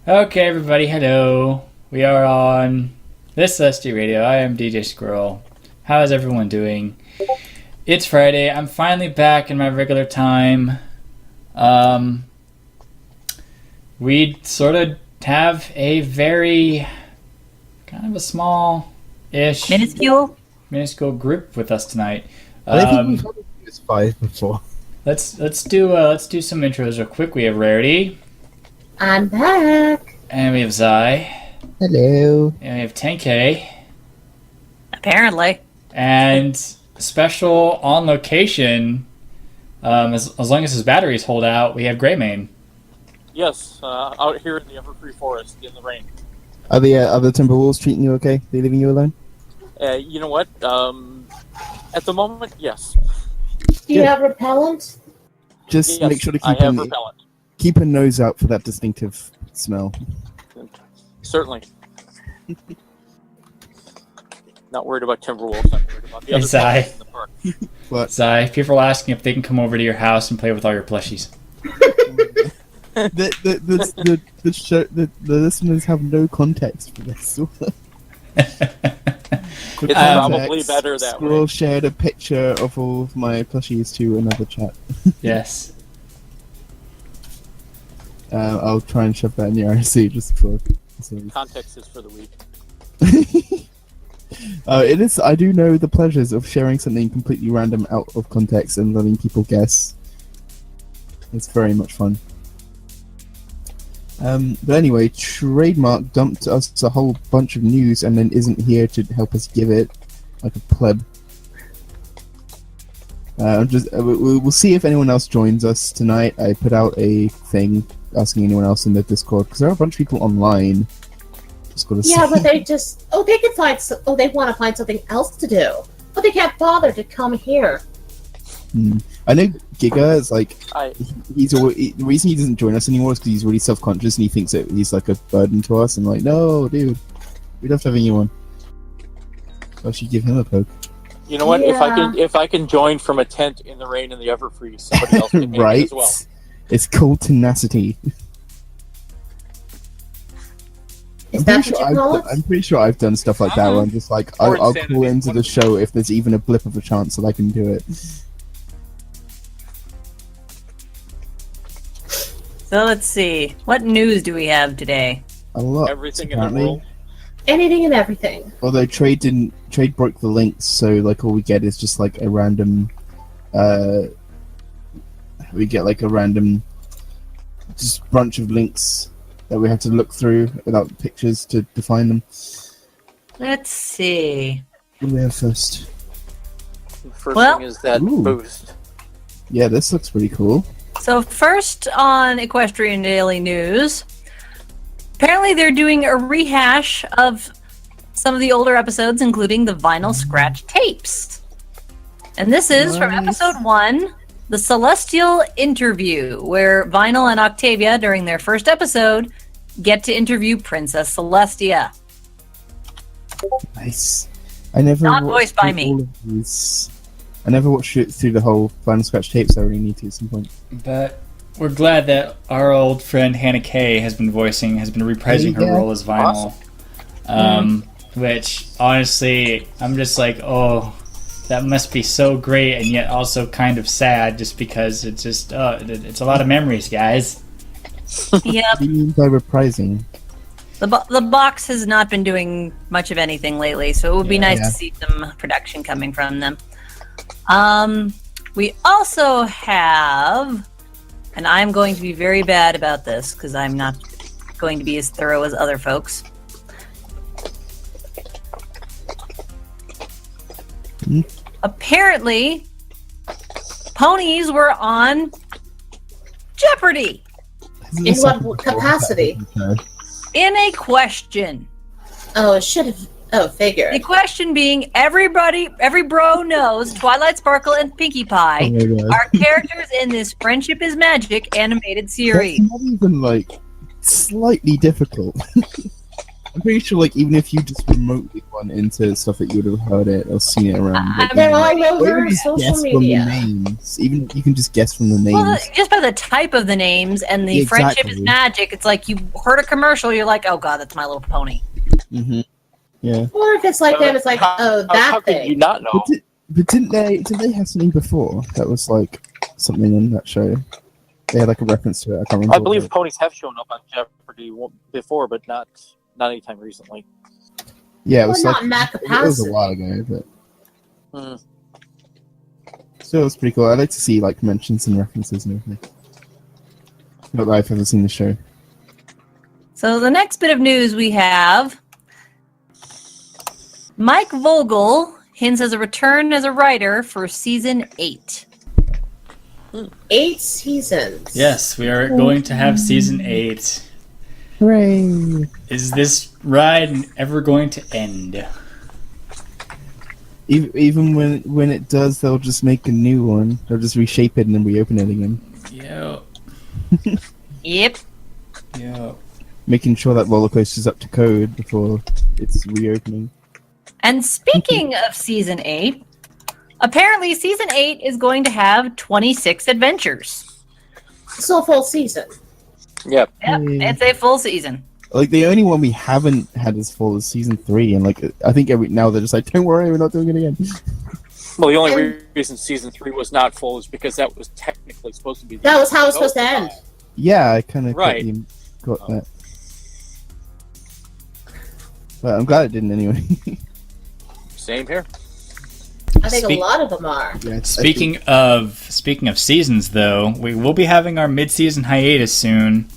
Okay, everybody, hello. We are on this Celestia Radio. I am DJ Squirrel. How is everyone doing? It's Friday. I'm finally back in my regular time. We sort of have a very kind of a small-ish, minuscule group with us tonight. I don't think we've had this five before. Let's do some intros real quick. We have Rarity. I'm back. And we have Zai. Hello. And we have 10K. Apparently. And special on location, as long as his batteries hold out, we have Greymane. Yes, out here in the Everfree Forest in the rain. Are the Timberwolves treating you okay? They leaving you alone? You know what? At the moment, yes. Do you have repellent? Just Yes, make sure to I have repellent. keep a nose out for that distinctive smell. Certainly. Not worried about Timberwolves. I'm worried about the other Zai. puppies in the park. But Zai, people are asking if they can come over to your house and play with all your plushies. the listeners have no context for this. It's probably better that Squirrel way. shared a picture of all of my plushies to another chat. Yes. I'll try and shove that in your IC just for. Context is for the weak. It is. I do know the pleasures of sharing something completely random out of context and letting people guess. It's very much fun. But anyway, Trademark dumped us a whole bunch of news and then isn't here to help us give it, like a pleb. We'll see if anyone else joins us tonight. I put out a thing asking anyone else in the Discord because there are a bunch of people online. Just gotta Yeah, see. but they just they can find they want to find something else to do, but they can't bother to come here. I know Giga is like I the reason he doesn't join us anymore is because he's really self-conscious and he thinks that he's like a burden to us. And like, no, dude, we love having you on. So I should give him a poke. You know what? Yeah. If I can join from a tent in the rain in the Everfree, somebody else can name it Right? as well. It's called tenacity. Is that what you call it? I'm pretty sure I've done stuff like that where I'm just like, Or I'll insanity. call into the show if there's even a blip of a chance that I can do it. So let's see. What news do we have today? A lot. Everything in the apparently. world. Anything and everything. Although Trade broke the links, so like all we get is just like a random. We get like a random, just bunch of links that we have to look through without pictures to define them. Let's see. What do we have first? The first Well- thing is that Ooh. boost. Yeah, this looks pretty cool. So first on Equestrian Daily News, apparently they're doing a rehash of some of the older episodes, including the vinyl scratch tapes. And this is from Nice. episode 1, The Celestial Interview, where Vinyl and Octavia, during their first episode, get to interview Princess Celestia. Nice. I never Not watched voiced by through me. all of these. I never watched it through the whole Final Scratch tapes. I really need to at some point. But we're glad that our old friend Hannah Kay has been reprising her Yeah. role as Vinyl. Which, honestly, I'm just like, oh, that must be so great and yet also kind of sad just because it's just, it's a lot of memories, guys. Yep. What do you mean by reprising? The box has not been doing much of anything lately, so it would be nice Yeah. to see some production coming from them. We also have, and I'm going to be very bad about this because I'm not going to be as thorough as other folks. Apparently, ponies were on Jeopardy! This is In the what second capacity? episode. In a question. Oh, it should have. Oh, figured. The question being, every bro knows Twilight Sparkle and Pinkie Pie Oh my God. are characters in this Friendship is Magic animated That's series. not even like slightly difficult. I'm pretty sure, like, even if you just remotely went into stuff that you would have heard it or seen it around. Like, They're all or over even just social guess media. From the names. Even you can just guess from the names. Well, just by the type of the names and the friendship is Exactly. magic. It's like you heard a commercial, you're like, oh god, that's My Little Pony. Mm-hmm. Yeah. Or if it's like that, it's like, oh, that how thing. could you not know? But didn't they have something before that was like something in that show? They had like a reference to it. I can't remember. I believe ponies have shown up on Jeopardy before, but not anytime recently. Yeah, it was Well, like not in that it was capacity. a while ago, but Mm. still, it's pretty cool. I like to see like mentions and references and everything. Not that I've ever seen the show. So the next bit of news we have, Mike Vogel hints as a return as a writer for season 8. 8 seasons. Yes, we are going to have season 8. Hooray! Is this ride ever going to end? Even when it does, they'll just make a new one. They'll just reshape it and then reopen it again, Yo, Yep. yo. making sure that roller coaster's up to code before it's reopening. And speaking of season 8, apparently season 8 is going to have 26 adventures. So full season. Yep. Yep, it's a full season. Like the only one we haven't had as full as season 3, and like I think now they're just like, don't worry, we're not doing it again. Well, the only reason season 3 was not full is because that was technically supposed to be. That was how it was supposed to end. Yeah, I kind of Right. got that. But I'm glad it didn't anyway. Same here. I think a lot of them are. Yeah, Speaking of seasons, though, we will be having our mid-season hiatus soon.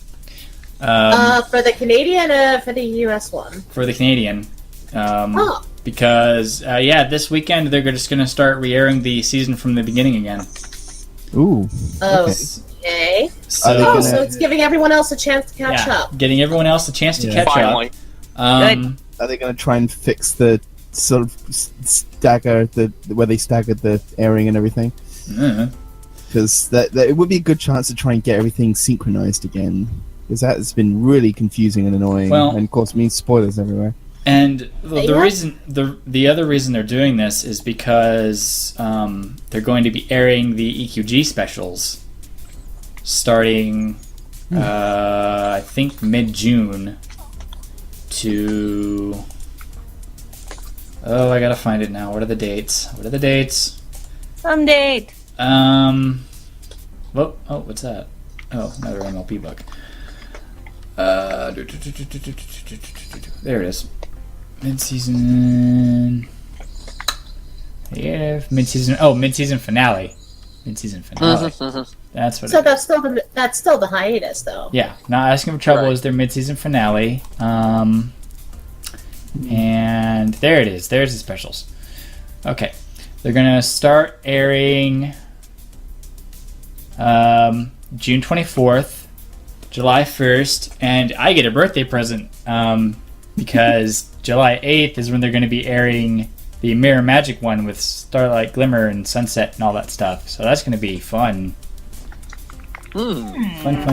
For the Canadian, for the US one. For the Canadian. Oh. Because, this weekend they're just going to start re-airing the season from the beginning again. Ooh. Okay. So, Are they gonna- So it's giving everyone else a chance to catch up. getting everyone else a chance to Yeah. catch Finally. up. Are they going to try and fix the sort of stagger where they staggered the airing and everything? Because that it would be a good chance to try and get everything synchronized again. Because that has been really confusing and annoying, Well- and of course means spoilers everywhere. And the Yeah. reason, the other reason they're doing this is because they're going to be airing the EQG specials starting, I think, mid-June to... Oh, I gotta find it now. What are the dates? Some date. What's that? Oh, another MLP book. There it is. Mid-season... Yeah, mid-season... Oh, mid-season finale. Mid-season finale. That's what So it is. that's still the hiatus, though. Yeah, Not Asking for Trouble Right. is their mid-season finale. And there it is. There's the specials. Okay. They're going to start airing June 24th, July 1st, and I get a birthday present because July 8th is when they're going to be airing the Mirror Magic one with Starlight Glimmer and Sunset and all that stuff. So that's going to be fun. Fun.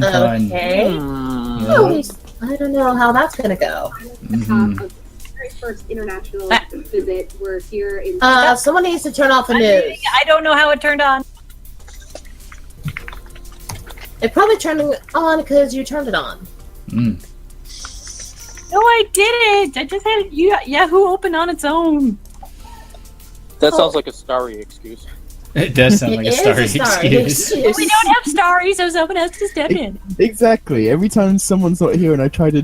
Okay. Yeah. Oh, I don't know how that's gonna go. Mhm. Of the very first international visit, we're here in. Someone needs to turn off the news. I don't know how it turned on. It probably turned on because you turned it on. Mm. No, I didn't. I just had Yahoo open on its own. That sounds like a starry excuse. It does sound It like a is starry a starry excuse. excuse. We don't have starries, so someone has to step in. Exactly. Every time someone's not here and I try to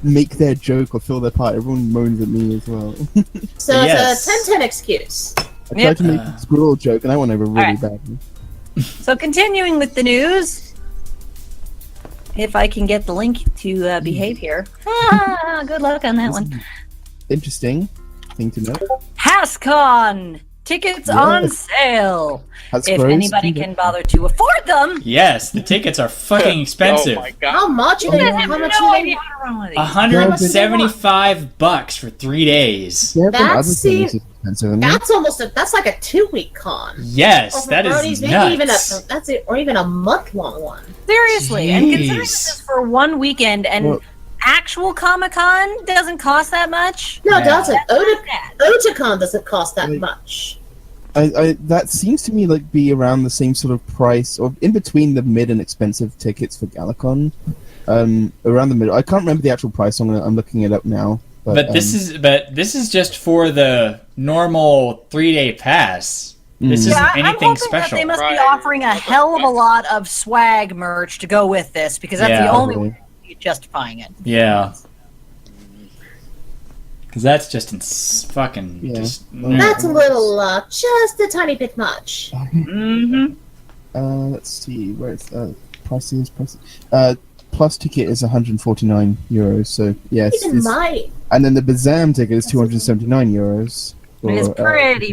make their joke or fill their part, everyone moans at me as well. So Yes. it's a 10-10 excuse. I tried to make a squirrel joke and I went over really Alright. badly. So continuing with the news, if I can get the link to behave here. Good luck on that one. Interesting thing to know. HasCon! Tickets on sale! Has If Rose anybody do that? can bother to afford them, Yes, the tickets are fucking expensive. Oh my god. How much? you guys have How much no are idea how to run one of these. $175 for 3 days. Yeah, but That other seems- things are expensive, isn't it? That's like a 2-week con. Yes, Or for that Brodies, is maybe nuts. or even a month-long one. Seriously, and considering Jeez. this is for one weekend, and Well- actual Comic-Con doesn't cost that much. No, it Yeah. doesn't. That's bad. Otakon doesn't cost that Like- much. That seems to me like be around the same sort of price, or in between the mid and expensive tickets for Galacon. Around the middle. I can't remember the actual price. I'm looking it up now. But this is just for the normal 3-day pass. This isn't Yeah, I'm anything hoping special. that they must be Right. offering a hell of a lot of swag merch to go with this, because that's Yeah. the only Probably. way you're justifying it. Yeah. Because that's just fucking Yeah. just. That's a little, just a tiny bit much. Mm-hmm. Let's see where it's prices. Plus ticket is 149 euros. So yes, Even mine. and then the Bazam ticket is 279 euros. It's for,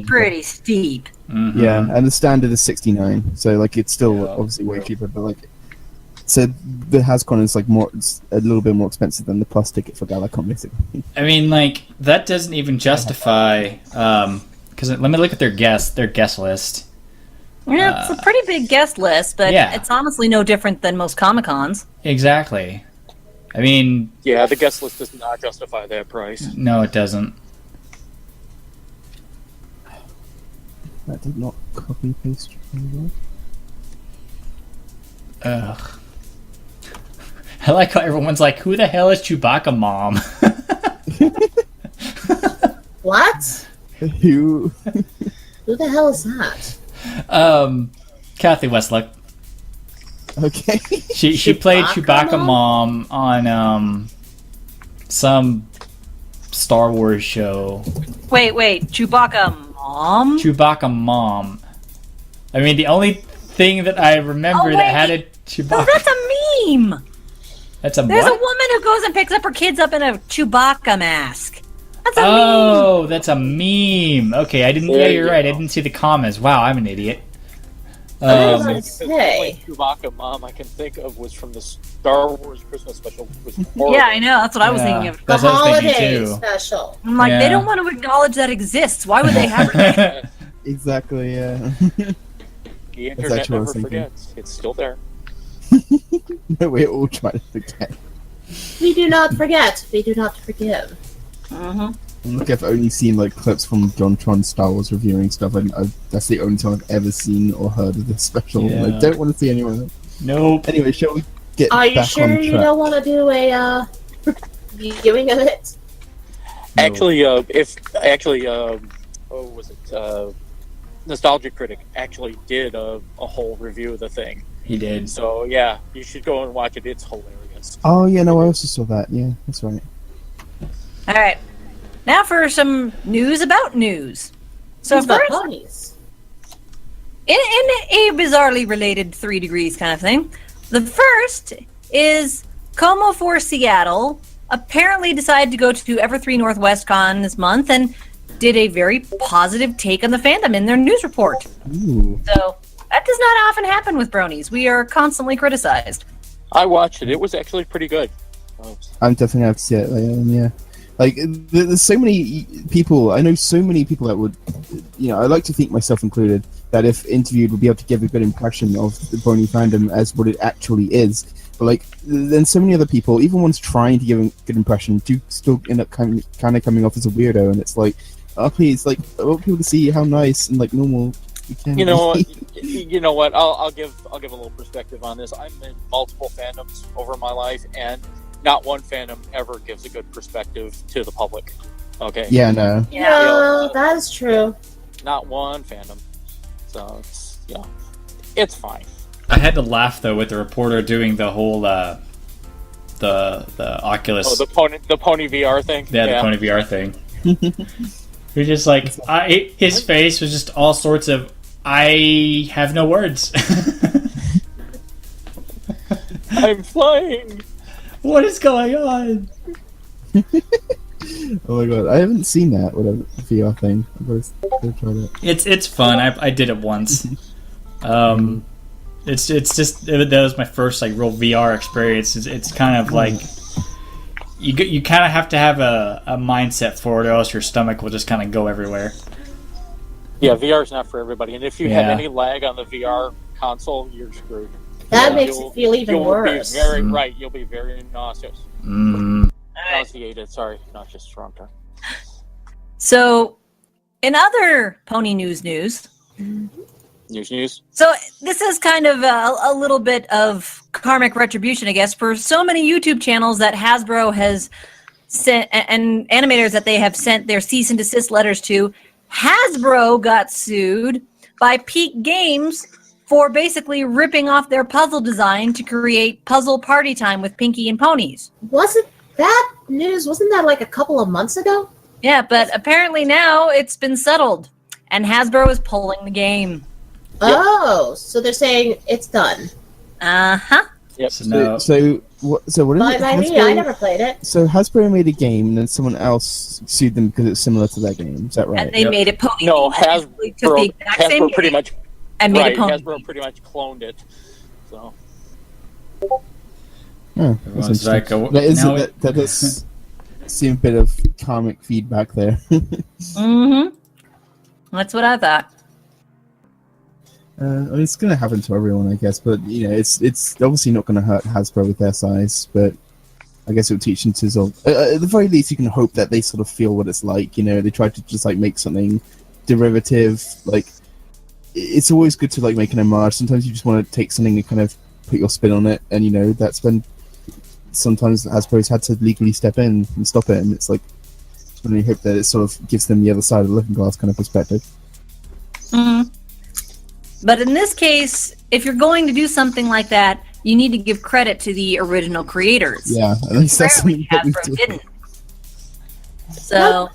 pretty steep. Mhm. Yeah, and the standard is 69. So like it's still Yeah. obviously way cheaper, but like so the Hascon is like more, it's a little bit more expensive than the plus ticket for Galacon, basically. I mean, like that doesn't even justify. Because let me look at their guest list. Yeah, it's a pretty big guest list, but yeah. it's honestly no different than most Comic-Cons. Exactly. I mean, Yeah, the guest list does not justify that price. no, it doesn't. That did not copy paste. Ugh. I like how everyone's like, "Who the hell is Chewbacca Mom?" What? Who? Who the hell is that? Kathy Westluck. Okay. She played Chewbacca Chewbacca Mom on some Star Wars show. Wait, Chewbacca Mom? Chewbacca Mom. I mean, the only thing that I remember Oh, that had a No, Chewbacca. that's a meme! That's a There's what? a woman who goes and picks up her kids up in a Chewbacca mask. That's a meme! Oh, that's a meme. Okay, I didn't. Yeah, There you're you right. I go. didn't see the commas. Wow, I'm an idiot. I was Um, gonna say. Chewbacca Mom I can think of was from the Star Wars Christmas special. Was horrible. Yeah, I know, that's what I was Yeah. thinking of. The That's what I was thinking holiday too. special. I'm like, Yeah. they don't want to acknowledge that exists. Why would they have it? Exactly. Yeah. The That's internet actually what I was never thinking. forgets. It's still there. We're all trying to forget. We do not forget. We do not forgive. Mhm. Look, I've only seen like clips from John Tron Star Wars reviewing stuff, and that's the only time I've ever seen or heard of this special. Yeah. I don't want to see anyone else. Nope. Anyway, shall we get Are you back sure on you track? don't want to do a viewing of it? No. Actually, what was it? Nostalgia Critic actually did a whole review of the thing. He did. So yeah, you should go and watch it. It's hilarious. Oh yeah, no, I also saw that. Yeah, that's right. Alright. Now for some news about news. So It's about first, ponies. in a bizarrely related 3 degrees kind of thing, the first is Como for Seattle apparently decided to go to Ever3 Northwest Con this month and did a very positive take on the fandom in their news report. Ooh. So that does not often happen with bronies. We are constantly criticized. I watched it. It was actually pretty good. I'm definitely have to see it. Yeah, like there's so many people. I know so many people that would, I like to think myself included, that if interviewed would be able to give a good impression of the brony fandom as what it actually is. But like, then so many other people, even ones trying to give a good impression, do still end up kind of coming off as a weirdo. And it's like, oh please, like I want people to see how nice and like normal you can. You know, be. you know what? I'll give a little perspective on this. I'm in multiple fandoms over my life, and not one fandom ever gives a good perspective to the public. Okay. Yeah, no. No, that is true. Not one fandom. So it's fine. I had to laugh though with the reporter doing the whole the Oculus. Oh, the pony VR thing. the Pony VR thing. You're just like his face was just all sorts of. I have no words. I'm flying. What is going on? Oh my god, I haven't seen that whatever VR thing. I'm gonna try that. It's fun. I did it once. It's just that was my first like real VR experience. It's kind of like you kind of have to have a mindset for it, or else your stomach will just kind of go everywhere. Yeah, VR is not for everybody, and if you have Yeah. any lag on the VR console, you're screwed. That Yeah. makes it feel even You'll worse. be very Mm. right. You'll be very nauseous. Mm. nauseated. Sorry, not just wrong term. So, in other pony news, News. so this is kind of a little bit of karmic retribution, I guess, for so many YouTube channels that Hasbro has sent and animators that they have sent their cease and desist letters to. Hasbro got sued by Peak Games for basically ripping off their puzzle design to create Puzzle Party Time with Pinky and Ponies. Wasn't that news? Wasn't that like a couple of months ago? Yeah, but apparently now it's been settled, and Hasbro is pulling the game. Oh, so they're saying it's done. Uh-huh. Yep. So what is By it? me, I never played it. So Hasbro made a game, and then someone else sued them because it's similar to their game. Is that right? And they made it pony. No, They basically took the exact same Hasbro pretty game much and made right. it pony. Hasbro pretty much cloned it. So Oh, that's Everyone's like, interesting. now That does seem a bit of karmic feedback there. Mm-hmm. That's what I thought. It's going to happen to everyone, I guess, but you know, it's obviously not going to hurt Hasbro with their size, but I guess it will teach them to sort of, at the very least, you can hope that they sort of feel what it's like. You know, they try to just like make something derivative. Like, it's always good to like make an homage. Sometimes you just want to take something and kind of put your spin on it, and you know, that's when sometimes Hasbro's had to legally step in and stop it, and it's like, when you hope that it sort of gives them the other side of the looking glass kind of perspective. Mm-hmm. But in this case, if you're going to do something like that, you need to give credit to the original creators. Yeah, at least that's something Apparently that we Hasbro do. didn't. So,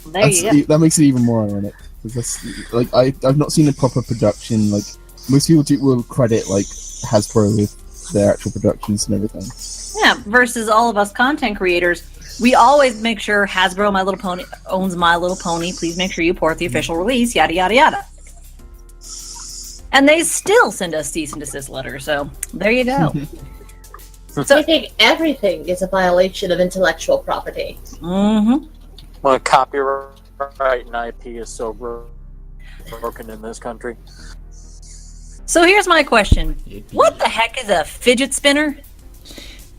there you go. That makes it even more ironic. That's, like, I've not seen a proper production. Like, most people will credit like Hasbro with their actual productions and everything. Yeah, versus all of us content creators, we always make sure Hasbro My Little Pony owns My Little Pony. Please make sure you port the official release, yada, yada, yada. And they still send us cease and desist letters, so there you go. So I think everything is a violation of intellectual property. Mm-hmm. well, copyright and IP is so broken in this country. So here's my question. What the heck is a fidget spinner?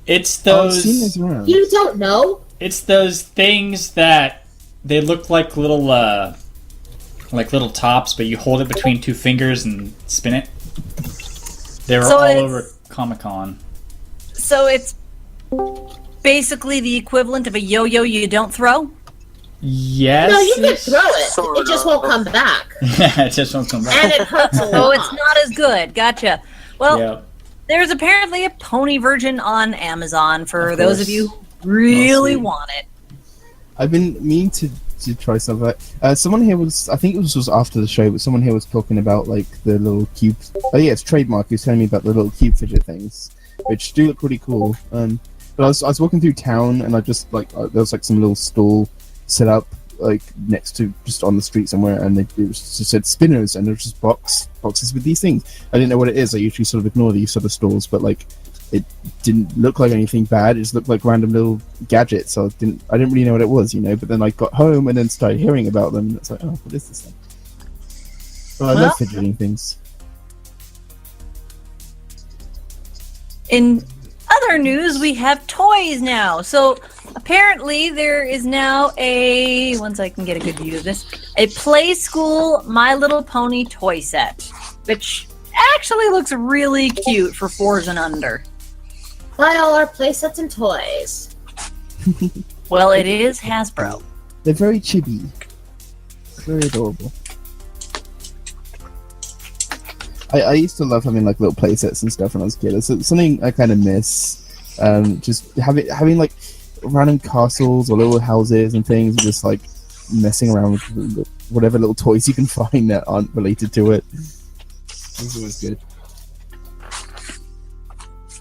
It's Oh, I've seen those those. around. You don't know? It's those things that they look like little tops, but you hold it between two fingers and spin it. They were So all it's- over Comic-Con. So it's basically the equivalent of a yo-yo you don't throw? Yes. No, you can throw it. Sort It just of. won't come back. It just won't come back. And it hurts a lot. Oh, it's not as good. Gotcha. Well, Yeah. there's apparently a pony version on Amazon for Of those course. of you who really Awesome. want it. I've been meaning to try some of that. Someone here was, I think it was just after the show, but someone here was talking about like the little cube. Oh yeah, it's Trademark. He was telling me about the little cube fidget things, which do look pretty cool. But I was walking through town, and I just like there was like some little stall set up like next to just on the street somewhere, and it just said spinners, and there was just boxes with these things. I didn't know what it is. I usually sort of ignore these sort of stalls, but like it didn't look like anything bad. It just looked like random little gadgets. So I didn't really know what it was, you know. But then I got home and then started hearing about them, and it's like, oh, what is this thing? Well, I Well- love fidgeting things. In other news, we have toys now. So apparently there is now once I can get a good view of this, a Play School My Little Pony toy set, which actually looks really cute for 4s and under. Buy all our playsets and toys. Well, it is Hasbro. They're very chibi, very adorable. I used to love having like little play sets and stuff when I was a kid. It's something I kind of miss. Just having like random castles or little houses and things, and just like messing around with whatever little toys you can find that aren't related to it. It's always good.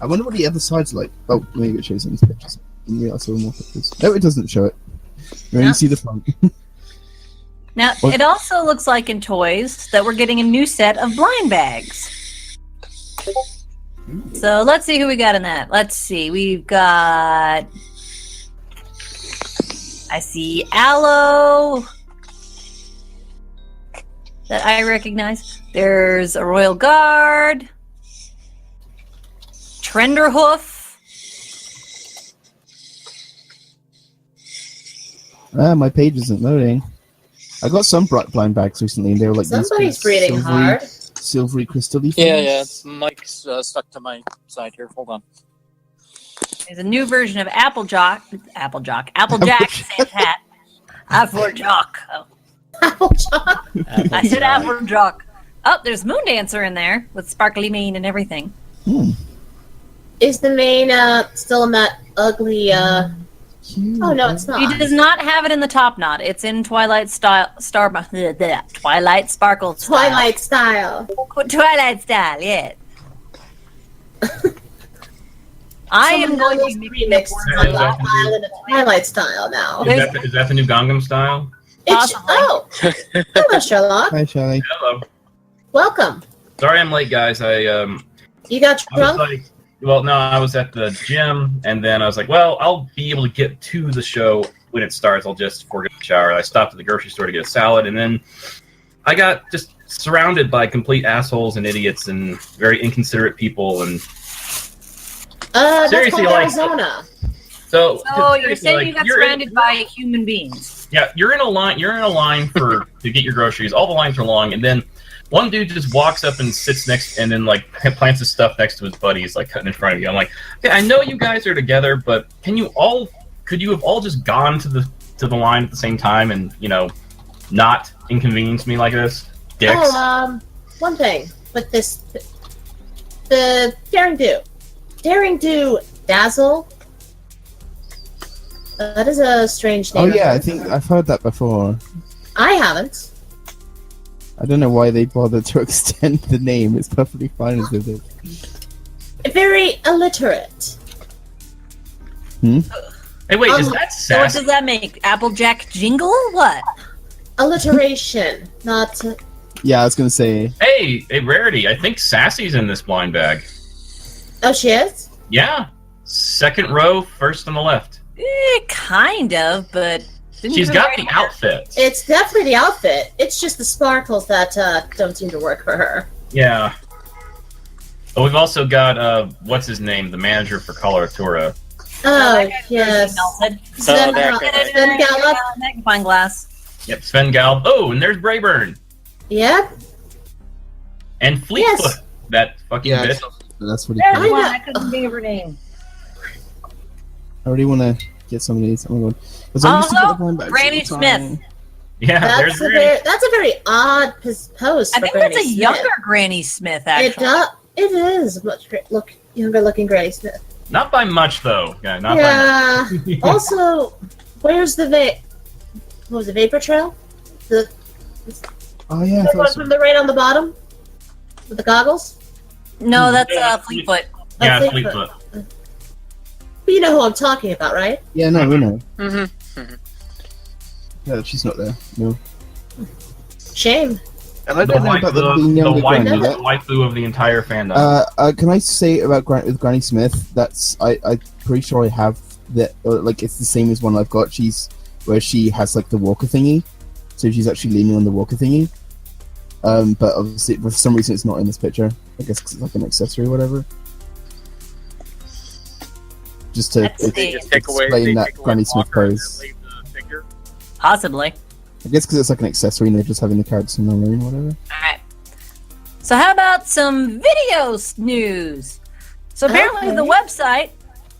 I wonder what the other side's like. Oh, maybe it shows in these pictures. Yeah, I saw more pictures. No, it doesn't show it. You only No. see the front. Now, What? it also looks like in toys that we're getting a new set of blind bags. So let's see who we got in that. Let's see. We've got... I see Aloe that I recognize. There's a Royal Guard. Trenderhoof. My page isn't loading. I got some blind bags recently, and they were like these Somebody's big breathing hard. silvery crystal-y Yeah. things. Mike's stuck to my side here. Hold on. There's a new version of Applejack Sans hat. Applejack. Oh, Applejack. I said Applejack. Oh, there's Moon Dancer in there with sparkly mane and everything. Is the mane still in that ugly? Oh no, it's not. He does not have it in the top knot. It's in Twilight style. Twilight Sparkle. Twilight style. Twilight style. Yes. I am going to be remix Twilight style into Twilight style now. Is that the new Gangnam Style? Oh, hello, Sherlock. Hi, Charlie. Hello. Welcome. Sorry I'm late, guys. You got I was drunk? like, well, no, I was at the gym, and then I was like, well, I'll be able to get to the show when it starts. I'll just forget the shower. I stopped at the grocery store to get a salad, and then I got just surrounded by complete assholes and idiots and very inconsiderate people. And That's seriously, called like, Arizona. so you're saying you got surrounded by human beings? Yeah, you're in a line for to get your groceries. All the lines are long, and then one dude just walks up and sits next, and then like plants his stuff next to his buddies, like cutting in front of you. I'm like, okay, I know you guys are together, but could you have all just gone to the line at the same time and not inconvenience me like this, dicks? Oh, one thing with this, the Daring Do Dazzle. That is a strange name. Oh yeah, I think I've heard that before. I haven't. I don't know why they bothered to extend the name. It's perfectly fine as it is. Very illiterate. Hey, wait, is that So what sassy? does that make? Applejack jingle? What? Alliteration, not. Yeah, I was gonna say. Hey, Rarity, I think Sassy's in this blind bag. Oh, she is? Yeah, second row, first on the left. Kind of, but She's got the outfit. It's definitely the outfit. It's just the sparkles that don't seem to work for her. Yeah. But we've also got what's his name, the manager for Coloratura. Oh, yes. Sven Gallop. Magnifying glass. Yep, Sven Galb. Oh, and there's Brayburn. Yep. And Fleetfoot. Yes. That fucking bitch. That's what There's he one. know. I couldn't think of her name. I already want to get some of these. Oh my god. 'Cause I used to get the Also, blind bags Granny all the time. Smith. Yeah, there's Granny. That's a very odd pose I for think Granny that's a Smith. younger Granny Smith, actually. It is much younger looking Granny Smith. Not by much, though. Yeah, not Yeah. by much. Also, where's the what was it, Vapor Trail? The Oh yeah, I one thought so. from the right on the bottom with the goggles. No, that's Fleetfoot. Yeah, That's Fleetfoot. But you know who I'm talking about, right? Yeah, no, we know. Mm-hmm. Yeah, she's not there. No. Shame. And I The don't know about the being younger Granny. waifu of the entire fandom. Can I say about with Granny Smith? That's I'm pretty sure I have that. Like it's the same as one I've got. Where she has like the walker thingy, so she's actually leaning on the walker thingy. But obviously for some reason it's not in this picture. I guess 'cause it's like an accessory or whatever. Just to Let's see. explain that Granny Smith pose. Possibly. I guess because it's like an accessory and they're just having the characters in their room or whatever. Alright. So how about some video news? So apparently Okay. the website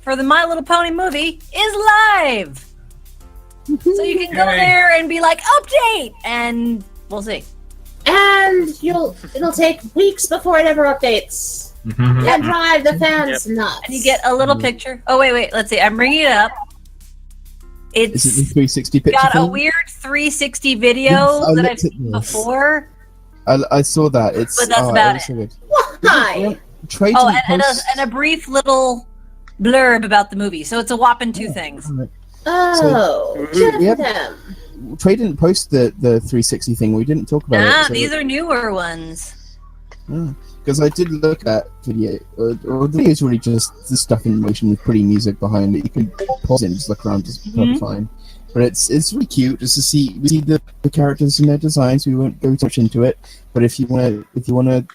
for the My Little Pony movie is live. So you can go Yay. there and be like, update! And we'll see. And it'll take weeks before it ever updates. Mhm. And drive the fans nuts. And you get a little picture. Oh, wait. Let's see. I'm bringing it up. Is it the It's 360 picture got a thing? weird 360 video Yes, I that I've looked at seen this. before. I saw that. It's But that's about so good. Why? Trade Oh, didn't and post- a brief little blurb about the movie. So it's a whopping two things. Oh, good yeah. for them. Trey didn't post the 360 thing. We didn't talk about Ah, it. these are newer ones. Because I did look at video. The video is really just the stuff in motion with pretty music behind it. You can pause it and just look around, just perfectly fine. But it's really cute just to see the characters and their designs. We won't go too much into it. But if you want to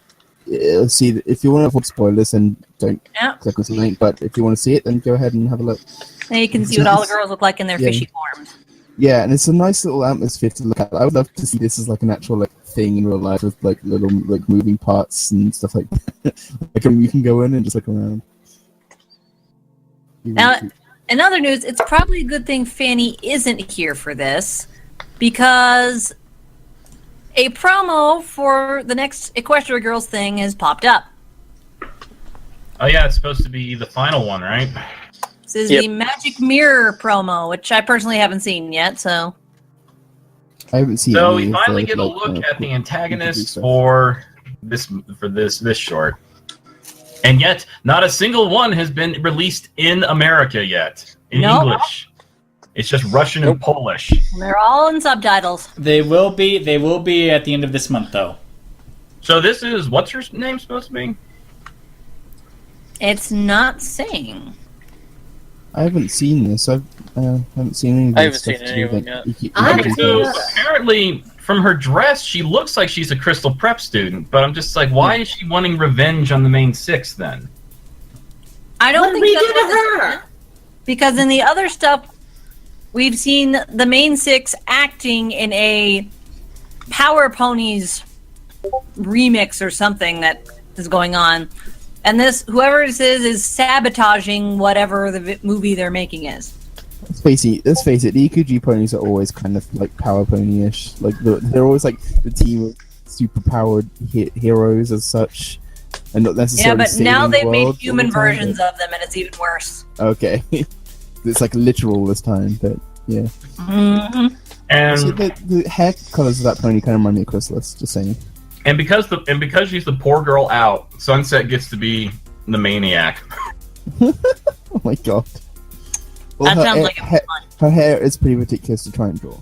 avoid spoilers, then don't Yeah. click on the link. But if you want to see it, then go ahead and have a look. Now you can see what all the girls look like in their fishy forms. Yeah, and it's a nice little atmosphere to look at. I would love to see this as like an actual like thing in real life with like little like moving parts and stuff like that. Like you can go in and just look around. Now, in other news, it's probably a good thing Fanny isn't here for this, because a promo for the next Equestria Girls thing has popped up. Oh yeah, it's supposed to be the final one, right? This is the Magic Mirror promo, which I personally haven't seen yet, so... I haven't seen. So any we of finally the, get a like, look at the antagonists stuff. for this short, and yet not a single one has been released in America yet in English. It's just Russian and Polish. They're all in subtitles. They will be at the end of this month, though. So this is what's her name supposed to be? It's not saying. I haven't seen this. I haven't seen any of I this haven't stuff seen to do anyone with yet. I Okay, haven't so seen that. apparently from her dress, she looks like she's a Crystal Prep student, but I'm just like, why is she wanting revenge on the main six then? I don't What did think we that's do to what her? this is, because in the other stuff, we've seen the main six acting in a Power Ponies remix or something that is going on. And this, whoever this is sabotaging whatever the movie they're making is. Let's face it. The EQG ponies are always kind of like power pony-ish. Like they're always like the team of super-powered heroes as such, and not necessarily. Yeah, but now saving the they've made world human all the time, versions of them, and it's even worse. but- Okay, it's like literal this time, but yeah. Mm-hmm. And So the hair colors of that pony kind of remind me of Chrysalis. Just saying. and because she's the poor girl out, Sunset gets to be the maniac. Oh my god. Well, That sounds like it was fun. her hair is pretty ridiculous to try and draw.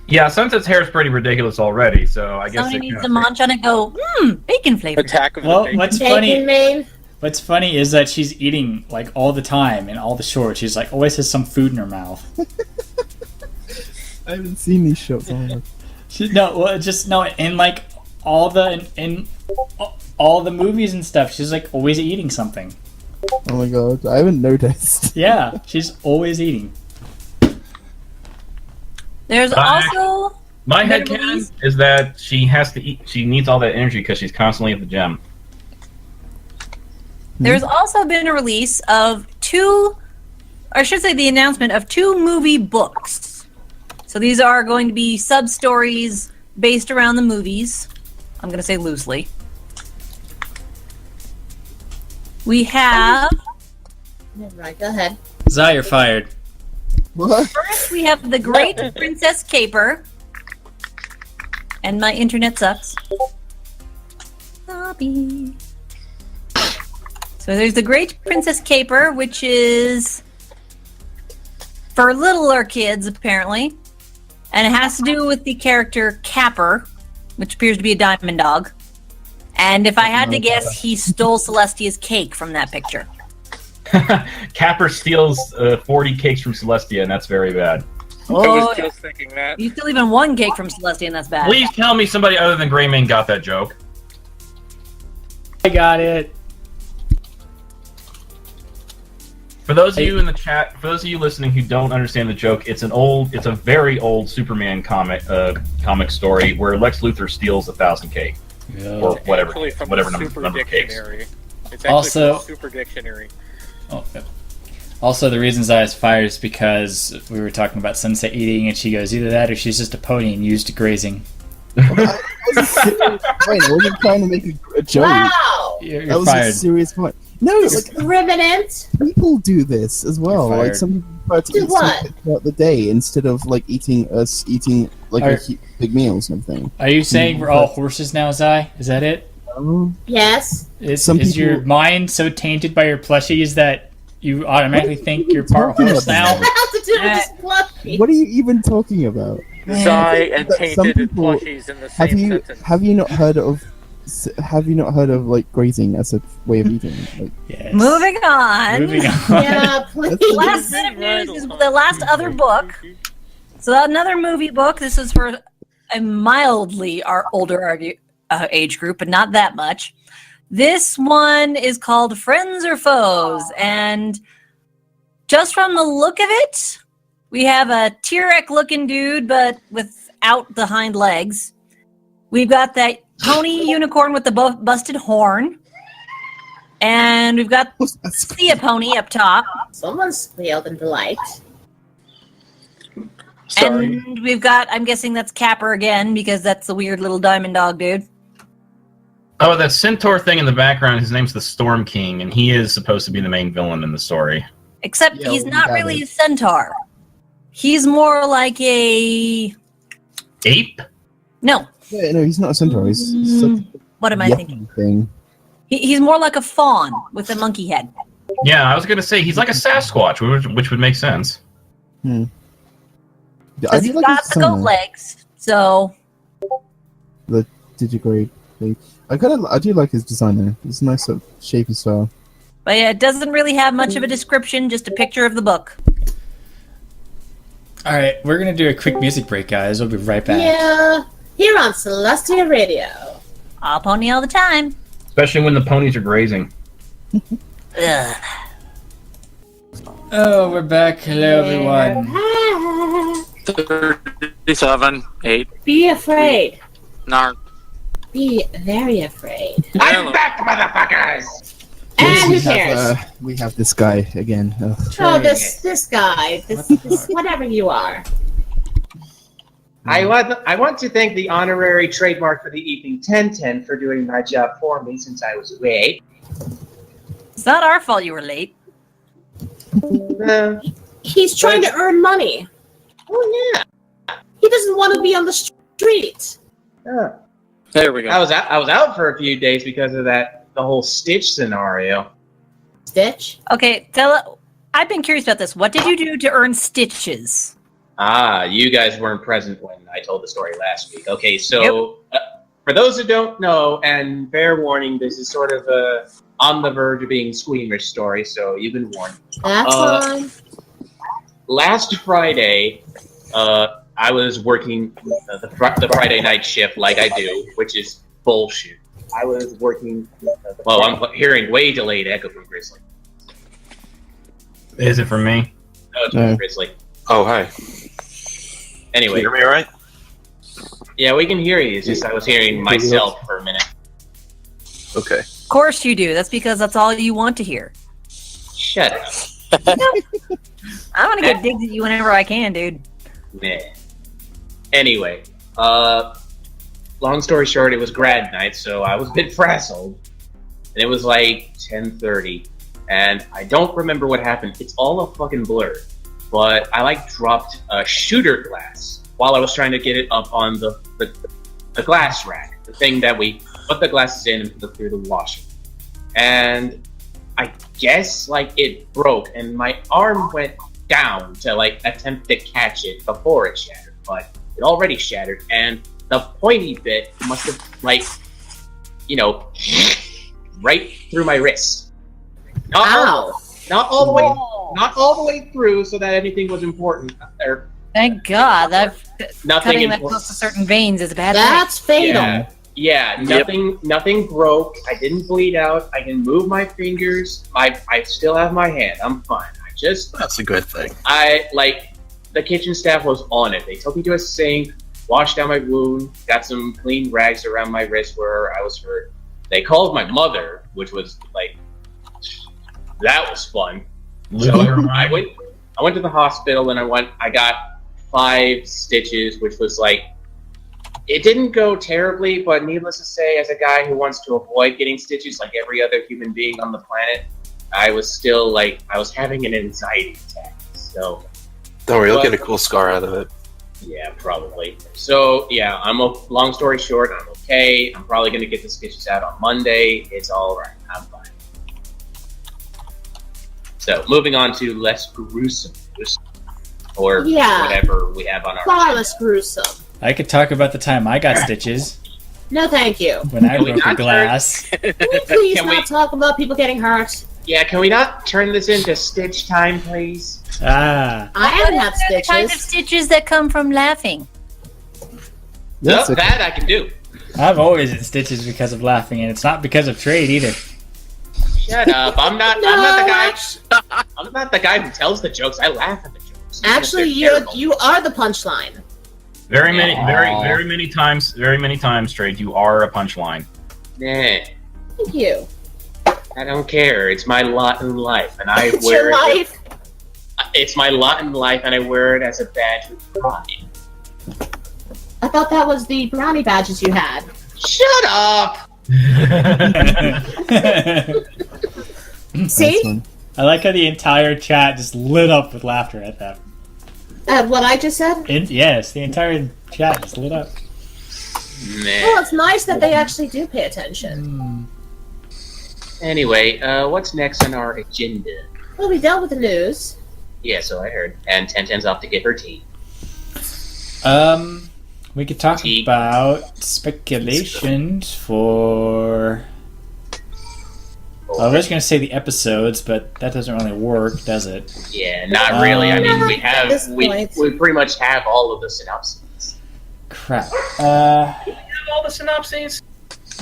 Yeah, Sunset's hair is pretty ridiculous already, so I guess Somebody it needs to kinda- munch on it and go, bacon flavor. Attack of the Well, Bacon. what's Bacon funny? mane. What's funny is that she's eating like all the time in all the shorts. She's like always has some food in her mouth. I haven't seen these shots. In like all the movies and stuff. She's like always eating something. Oh my god, I haven't noticed. Yeah, she's always eating. There's Bye. also My Better headcanon movies? is that she has to eat. She needs all that energy because she's constantly at the gym. there's also been a release of the announcement of 2 movie books. So these are going to be sub-stories based around the movies. I'm going to say loosely. We have, Never mind, go ahead. Zai, you're fired. What? first we have The Great Princess Caper. And my internet sucks. Lobby. So there's The Great Princess Caper, which is for littler kids, apparently. And it has to do with the character Capper, which appears to be a diamond dog. And if I had to guess, he stole Celestia's cake from that picture. Capper steals 40 cakes from Celestia, and that's very bad. I Oh, was yeah. just thinking that. You steal even one cake from Celestia, and that's bad. Please tell me somebody other than Greymane got that joke. I got it. For those of you in the chat, for those of you listening who don't understand the joke, it's a very old Superman comic story where Lex Luthor steals 1,000 cake or whatever, Actually from whatever the number Super of cakes. Dictionary. It's actually Also- from the Super Dictionary. Oh, yep. Also, the reason Zai is fired is because we were talking about Sunset eating, and she goes either that or she's just a pony and used to grazing. Wait, I wasn't trying to make a joke. Wow! You're That was a fired. serious point. No, like Discriminant. people do this as well. You're Like fired. some people prefer to Do eat what? something throughout the day instead of like eating like Are- big meal or something. Are you saying we're all horses now, Zai? Is that it? Yes. Some Is your people- mind so tainted by your plushies that you automatically think you're part talking horse about? now? What has to do with this plushie? What are you even talking about? Zai and Some tainted and people- plushies in the Have same you sentence. have you not heard of like grazing as a way of eating? Like, Yes. Moving on. Moving on. Yeah, please. Last bit of news is the last other book. So another movie book. This is for a mildly older age group, but not that much. This one is called Friends or Foes, and just from the look of it, We have a T-Rex looking dude, but without the hind legs. We've got that pony unicorn with the busted horn. And we've got Sia pony up top. Someone's squealed in delight. Sorry. And we've got, I'm guessing that's Capper again, because that's the weird little diamond dog dude. Oh, that centaur thing in the background, his name's the Storm King, and he is supposed to be the main villain in the story. Except Yeah, he's we not got really it. a centaur. He's more like a... Ape? No. Yeah, no, he's not a centaur. He's such What am a I yucky thinking? thing. He's more like a fawn with a monkey head. Yeah, I was going to say, he's like a Sasquatch, which would make sense. I Because do he's like got his the goat design, legs. So, the digigrade thing. I do like his design there. It's a nice sort of shape and style. but yeah, it doesn't really have much of a description, just a picture of the book. All right, we're gonna do a quick music break, guys. We'll be right back. Yeah, here on Celestia Radio. I'll pony all the time. Especially when the ponies are grazing. Ugh. Oh, we're back. Hello, everyone. 37, 8, Be afraid. narc. Be very afraid. I'm back, motherfuckers! And we who cares? we have this guy again. Oh, this guy, this whatever you are. I want to thank the honorary trademark for the evening 1010 for doing my job for me since I was away. It's not our fault you were late. He's trying to earn money. Oh yeah. He doesn't want to be on the street. There we go. I was out for a few days because of the whole Stitch scenario. Stitch? Okay, I've been curious about this. What did you do to earn stitches? You guys weren't present when I told the story last week. Okay, so for those who don't know, and fair warning, this is sort of on the verge of being squeamish story, so you've been warned. That's fine. Last Friday, I was working the Friday night shift like I do, which is bullshit. I was working. Well, I'm hearing way delayed echo from Grizzly. Is it for me? No, it's from Grizzly. Oh, hi. Anyway, Can you hear me all right? yeah, we can hear you. It's just I was hearing myself for a minute. Okay. Of course you do. That's because that's all you want to hear. Shut up. I'm gonna get digs at you whenever I can, dude. Nah. Anyway, long story short, it was grad night, so I was a bit frazzled. And it was like 10:30, and I don't remember what happened. It's all a fucking blur. But I dropped a shooter glass while I was trying to get it up on the glass rack, the thing that we put the glasses in and put them through the washer. And I guess it broke, and my arm went down to attempt to catch it before it shattered, but it already shattered, and the pointy bit must have right through my wrist. Ow! Not all the way through, so that anything was important. Or Thank God. nothing Cutting that important. close to certain veins is a bad That's fatal. Yeah, nothing broke. I didn't bleed out. I can move my fingers. I still have my hand. I'm fine. That's a good thing. The kitchen staff was on it. They took me to a sink, washed down my wound, got some clean rags around my wrist where I was hurt. They called my mother, which was that was fun. So I went to the hospital and I got 5 stitches, which was it didn't go terribly, but needless to say, as a guy who wants to avoid getting stitches like every other human being on the planet, I was still I was having an anxiety attack. So Don't worry, you'll get a cool scar out of it. yeah, probably. So yeah, long story short, I'm okay. I'm probably gonna get the stitches out on Monday. It's all right. I'm fine. So moving on to less gruesome news, or whatever we have on our Far less gruesome. I could talk about the time I got stitches No, thank you. when I Can we broke a not glass. Can we please Can not we- talk about people getting hurt? Yeah, can we not turn this into Stitch time, please? Ah, I haven't had The kind of stitches. stitches that come from laughing. That's okay. That I can do. I've always had stitches because of laughing, and it's not because of trade either. Shut up! I'm not No, the guy. actu- I'm not the guy who tells the jokes. I laugh at the jokes. Actually, you are the punchline. Very many times, Trade. You are a punchline. Nah, Thank you. I don't care. It's my lot in life, and I It's wear your life. It's my lot in life, and I wear it as a badge of pride. I thought that was the brownie badges you had. Shut up! See? Nice one. I like how the entire chat just lit up with laughter at that. At what I just said? Yes, the entire chat just lit up. Well, it's nice that they actually do pay attention. Anyway, what's next on our agenda? Well, we dealt with the news. Yeah, so I heard. And 1010's off to get her tea. We could talk about speculations for. I was going to say the episodes, but that doesn't really work, does it? Yeah, not really. I mean, we At this have point. we pretty much have all of the synopses. Crap. Have all the synopses?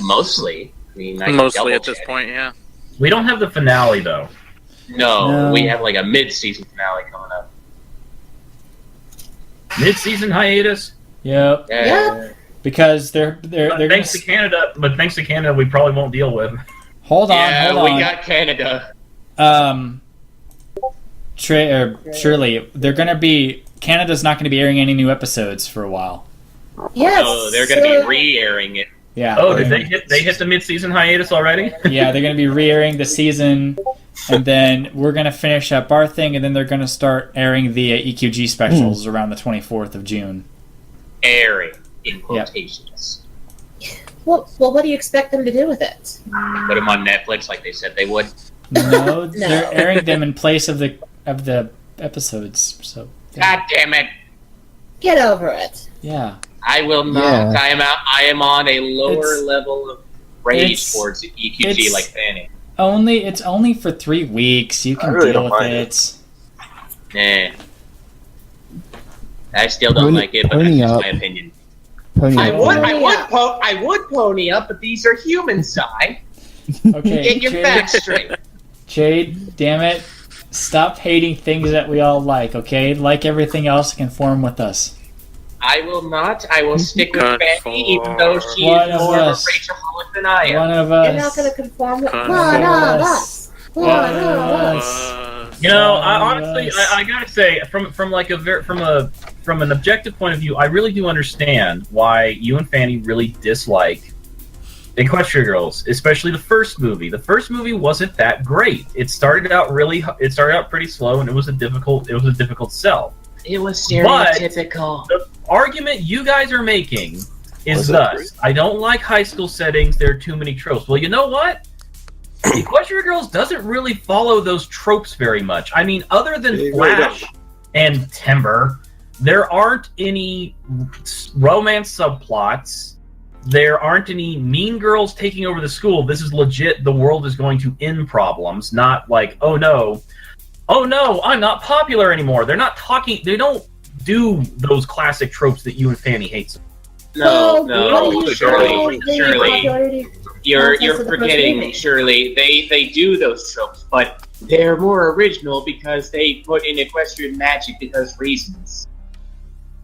Mostly. I mean, I can Mostly at this double-check. point, yeah. We don't have the finale though. No, No. we have like a mid-season finale coming up. Mid-season hiatus. Yep. Yeah. Because they're going Thanks to Canada, but thanks to Canada, we probably won't deal with. Hold on, Yeah, hold on. we got Canada. Surely they're going to be. Canada's not going to be airing any new episodes for a while. Yes. Oh, they're going to be re-airing it. Yeah. Oh, did they hit the mid-season hiatus already? Yeah, they're going to be re-airing the season, and then we're going to finish up our thing, and then they're going to start airing the EQG specials around the 24th of June. Airing, in quotations. Well, what do you expect them to do with it? Put them on Netflix like they said they would. No, they're airing them in place of the episodes. So God damn it! Get over it. yeah. I will not. Yeah. I am on a lower It's- level of rage it's- towards EQG it's- like Fanny. It's only for 3 weeks. You I can really deal don't with mind it. Nah. I still don't Pony- like it, but that's pony just up. my opinion. Pony I up. would pony up, but these are humans, Si. Okay, Get your Jade, facts straight. Jade, damn it. Stop hating things that we all like, okay? Like everything else, conform with us. I will not. I will stick with Fanny, even though she One is of more of a us. rageaholic than I am. One of You're us. not going to conform with One one of of us. us. One of us. You know, I One of honestly, us. I gotta say, from an objective point of view, I really do understand why you and Fanny really dislike Equestria Girls, especially the first movie. The first movie wasn't that great. It started out pretty slow, and it was a difficult sell. It was stereotypical. The argument you guys are making is Was it thus: great? I don't like high school settings. There are too many tropes. Well, you know what? Equestria Girls doesn't really follow those tropes very much. I mean, other than They really Flash and Timber, there aren't any romance subplots. There aren't any mean girls taking over the school. This is legit. The world is going to end problems, not like, oh no, I'm not popular anymore. They're not talking. They don't do those classic tropes that you and Fanny hates. No, What do you Shirley, call the popularity? you're Context of the first forgetting, movie. Shirley. They do those tropes, but they're more original because they put in equestrian magic because reasons.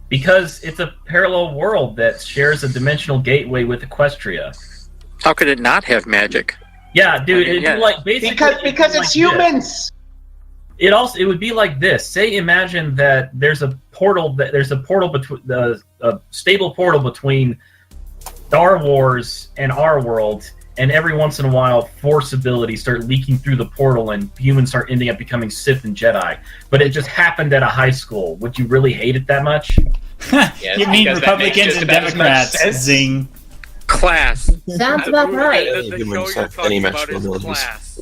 Because it's a parallel world that shares a dimensional gateway with Equestria. How could it not have magic? Yeah, dude. I mean, It'd be like basically Because it's humans. It would be like this. Say, imagine that there's a portal between a stable portal between Star Wars and our world, and every once in a while, Force abilities start leaking through the portal, and humans start ending up becoming Sith and Jedi. But it just happened at a high school. Would you really hate it that much? Yes, You mean because that makes Republicans just and about as much Democrats? sense. Zing. Class. Sounds about right. The Humans show you're have any talking about mental is abilities. class.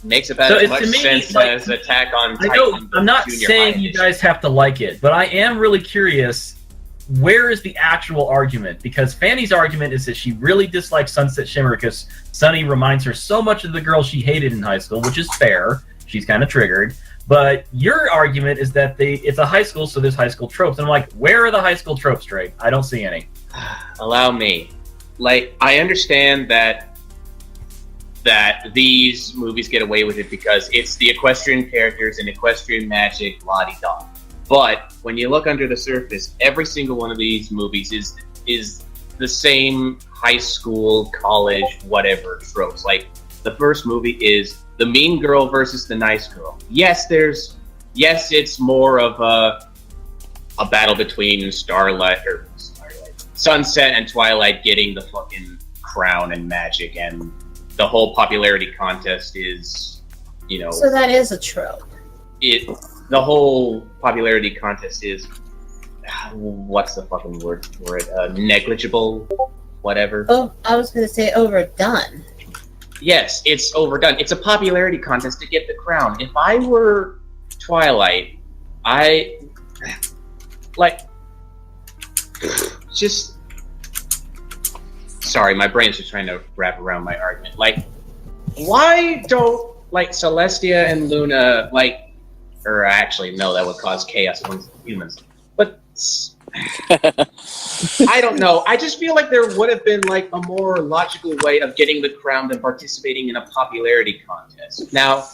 Makes about So as it's much to me, sense like, as Attack on I Titan. know. I'm not Junior saying High you Edition. guys have to like it, but I am really curious. Where is the actual argument? Because Fanny's argument is that she really dislikes Sunset Shimmer because Sunny reminds her so much of the girl she hated in high school, which is fair. She's kind of triggered. But your argument is that it's a high school, so there's high school tropes. And I'm like, where are the high school tropes, Drake? I don't see any. Allow me. Like, I understand that that these movies get away with it because it's the equestrian characters and equestrian magic, la-di-da. But when you look under the surface, every single one of these movies is the same high school, college, whatever tropes. Like, the first movie is the mean girl versus the nice girl. Yes, it's more of a battle between Sunset and Twilight getting the fucking crown and magic, and the whole popularity contest is, So that is a trope. The whole popularity contest is, what's the fucking word for it? Negligible, whatever. Oh, I was going to say overdone. Yes, it's overdone. It's a popularity contest to get the crown. If I were Twilight, sorry, my brain's just trying to wrap around my argument. Like, why don't, Celestia and Luna, or actually, no, that would cause chaos amongst humans. But, I don't know. I just feel like there would have been, a more logical way of getting the crown than participating in a popularity contest. Now,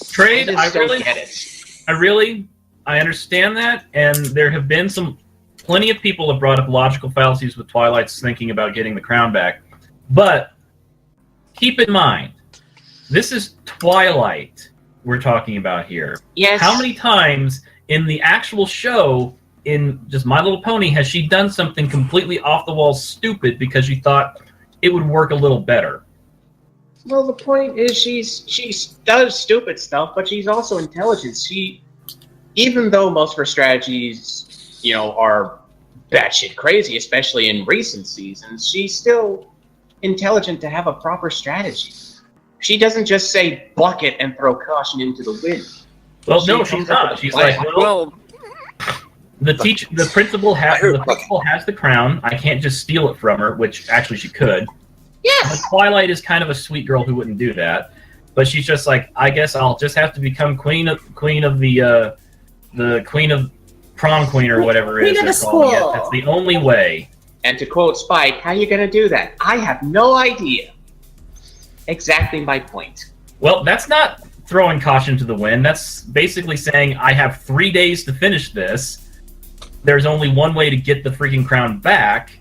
Trade, I don't get it. I understand that, and there have been plenty of people have brought up logical fallacies with Twilight's thinking about getting the crown back. But keep in mind, this is Twilight we're talking about here. Yes. How many times in the actual show, in just My Little Pony, has she done something completely off the wall stupid because she thought it would work a little better? Well, the point is she does stupid stuff, but she's also intelligent. Even though most of her strategies, are batshit crazy, especially in recent seasons, she's still intelligent to have a proper strategy. She doesn't just say buck it and throw caution into the wind. Well, no, she's not. She's like, the principal has the crown. I can't just steal it from her, which actually she could. Yes. But Twilight is kind of a sweet girl who wouldn't do that. But she's just like, I guess I'll just have to become queen of prom queen or whatever it is they're calling it. That's the only way. And to quote Spike, how are you going to do that? I have no idea. Exactly my point. Well, that's not throwing caution to the wind. That's basically saying I have 3 days to finish this. There's only one way to get the freaking crown back.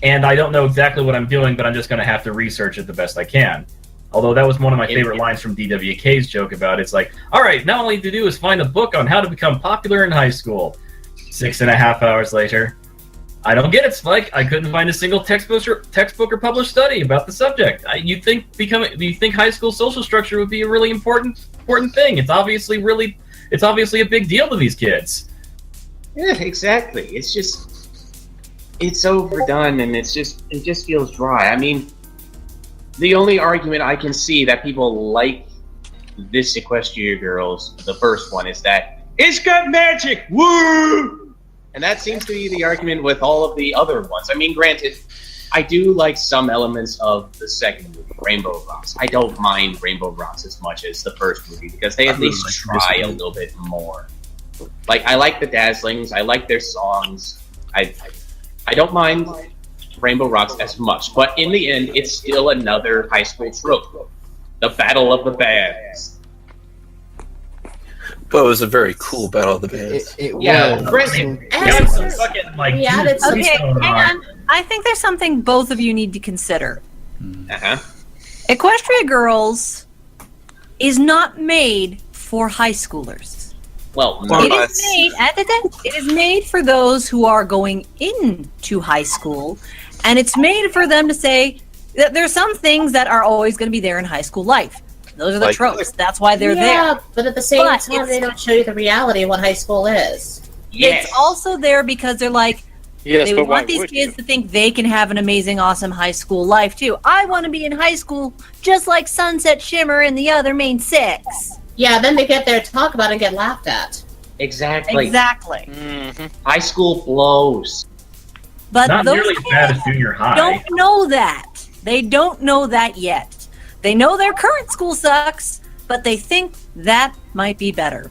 And I don't know exactly what I'm doing, but I'm just going to have to research it the best I can. Although that was one of my favorite lines from DWK's joke about it. It's like, all right, now all I need to do is find a book on how to become popular in high school. 6.5 hours later. I don't get it, Spike. I couldn't find a single textbook or published study about the subject. Do you think high school social structure would be a really important thing? It's obviously a big deal to these kids. Yeah, exactly. It's overdone, and it just feels dry. I mean, the only argument I can see that people like this Equestria Girls, the first one, is that it's got magic! Woo! And that seems to be the argument with all of the other ones. I mean, granted, I do like some elements of the second movie, Rainbow Rocks. I don't mind Rainbow Rocks as much as the first movie, because they at least try a little bit more. I like the Dazzlings, I like their songs. I don't mind Rainbow Rocks as much, but in the end, it's still another high school trope. The Battle of the Bands. But it was a very cool Battle of the Bands. Okay, hang on. I think there's something both of you need to consider. Uh-huh. Equestria Girls is not made for high schoolers. Well, it is made for those who are going into high school, and it's made for them to say that there's some things that are always going to be there in high school life. Those are the tropes. That's why they're there. Yeah, but at the same time, they don't show you the reality of what high school is. Yes. It's also there because they're like, Yes, they but want why these would kids you? to think they can have an amazing, awesome high school life, too. I want to be in high school just like Sunset Shimmer and the other main six. Yeah, then they get there to talk about it and get laughed at. Exactly. Mm-hmm. High school blows. But Not those nearly as bad as junior high. don't know that. They don't know that yet. They know their current school sucks, but they think that might be better.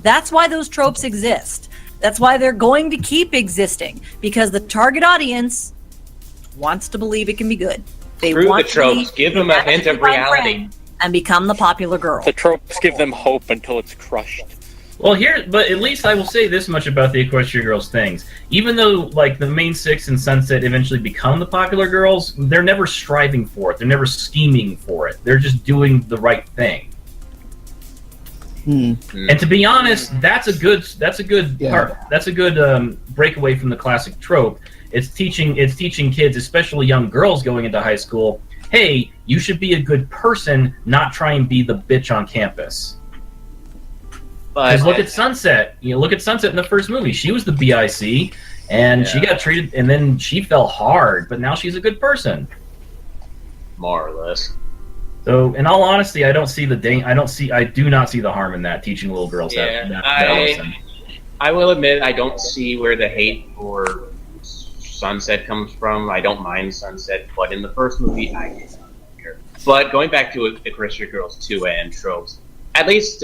That's why those tropes exist. That's why they're going to keep existing, because the target audience wants to believe it can be good. They Through want the tropes, to be give them a hint of reality. and become the popular girl. The tropes give them hope until it's crushed. Well, but at least I will say this much about the Equestria Girls things. Even though, like, the main six and Sunset eventually become the popular girls, they're never striving for it. They're never scheming for it. They're just doing the right thing. And to be honest, that's a good part. That's a good breakaway from the classic trope. It's teaching kids, especially young girls going into high school, hey, you should be a good person, not try and be the bitch on campus. Because look at Sunset. Look at Sunset in the first movie. She was the BIC, and she got treated, and then she fell hard. But now she's a good person, more or less. So, in all honesty, I do not see the harm in that, teaching little girls that lesson. I will admit, I don't see where the hate for Sunset comes from. I don't mind Sunset, but in the first movie, I did not care. But going back to Equestria Girls 2 and tropes, at least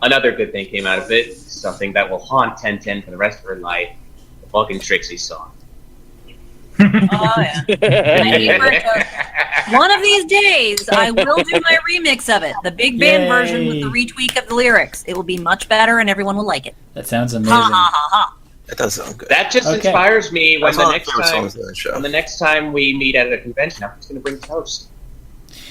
another good thing came out of it, something that will haunt 1010 for the rest of her life, the fucking Trixie song. Oh, yeah. One of these days, I will do my remix of it. The big band version with the retweak of the lyrics. It will be much better and everyone will like it. That sounds amazing. Ha ha ha ha. That does sound good. That just inspires me when That's the next time we meet at a convention, I'm just going to bring toast.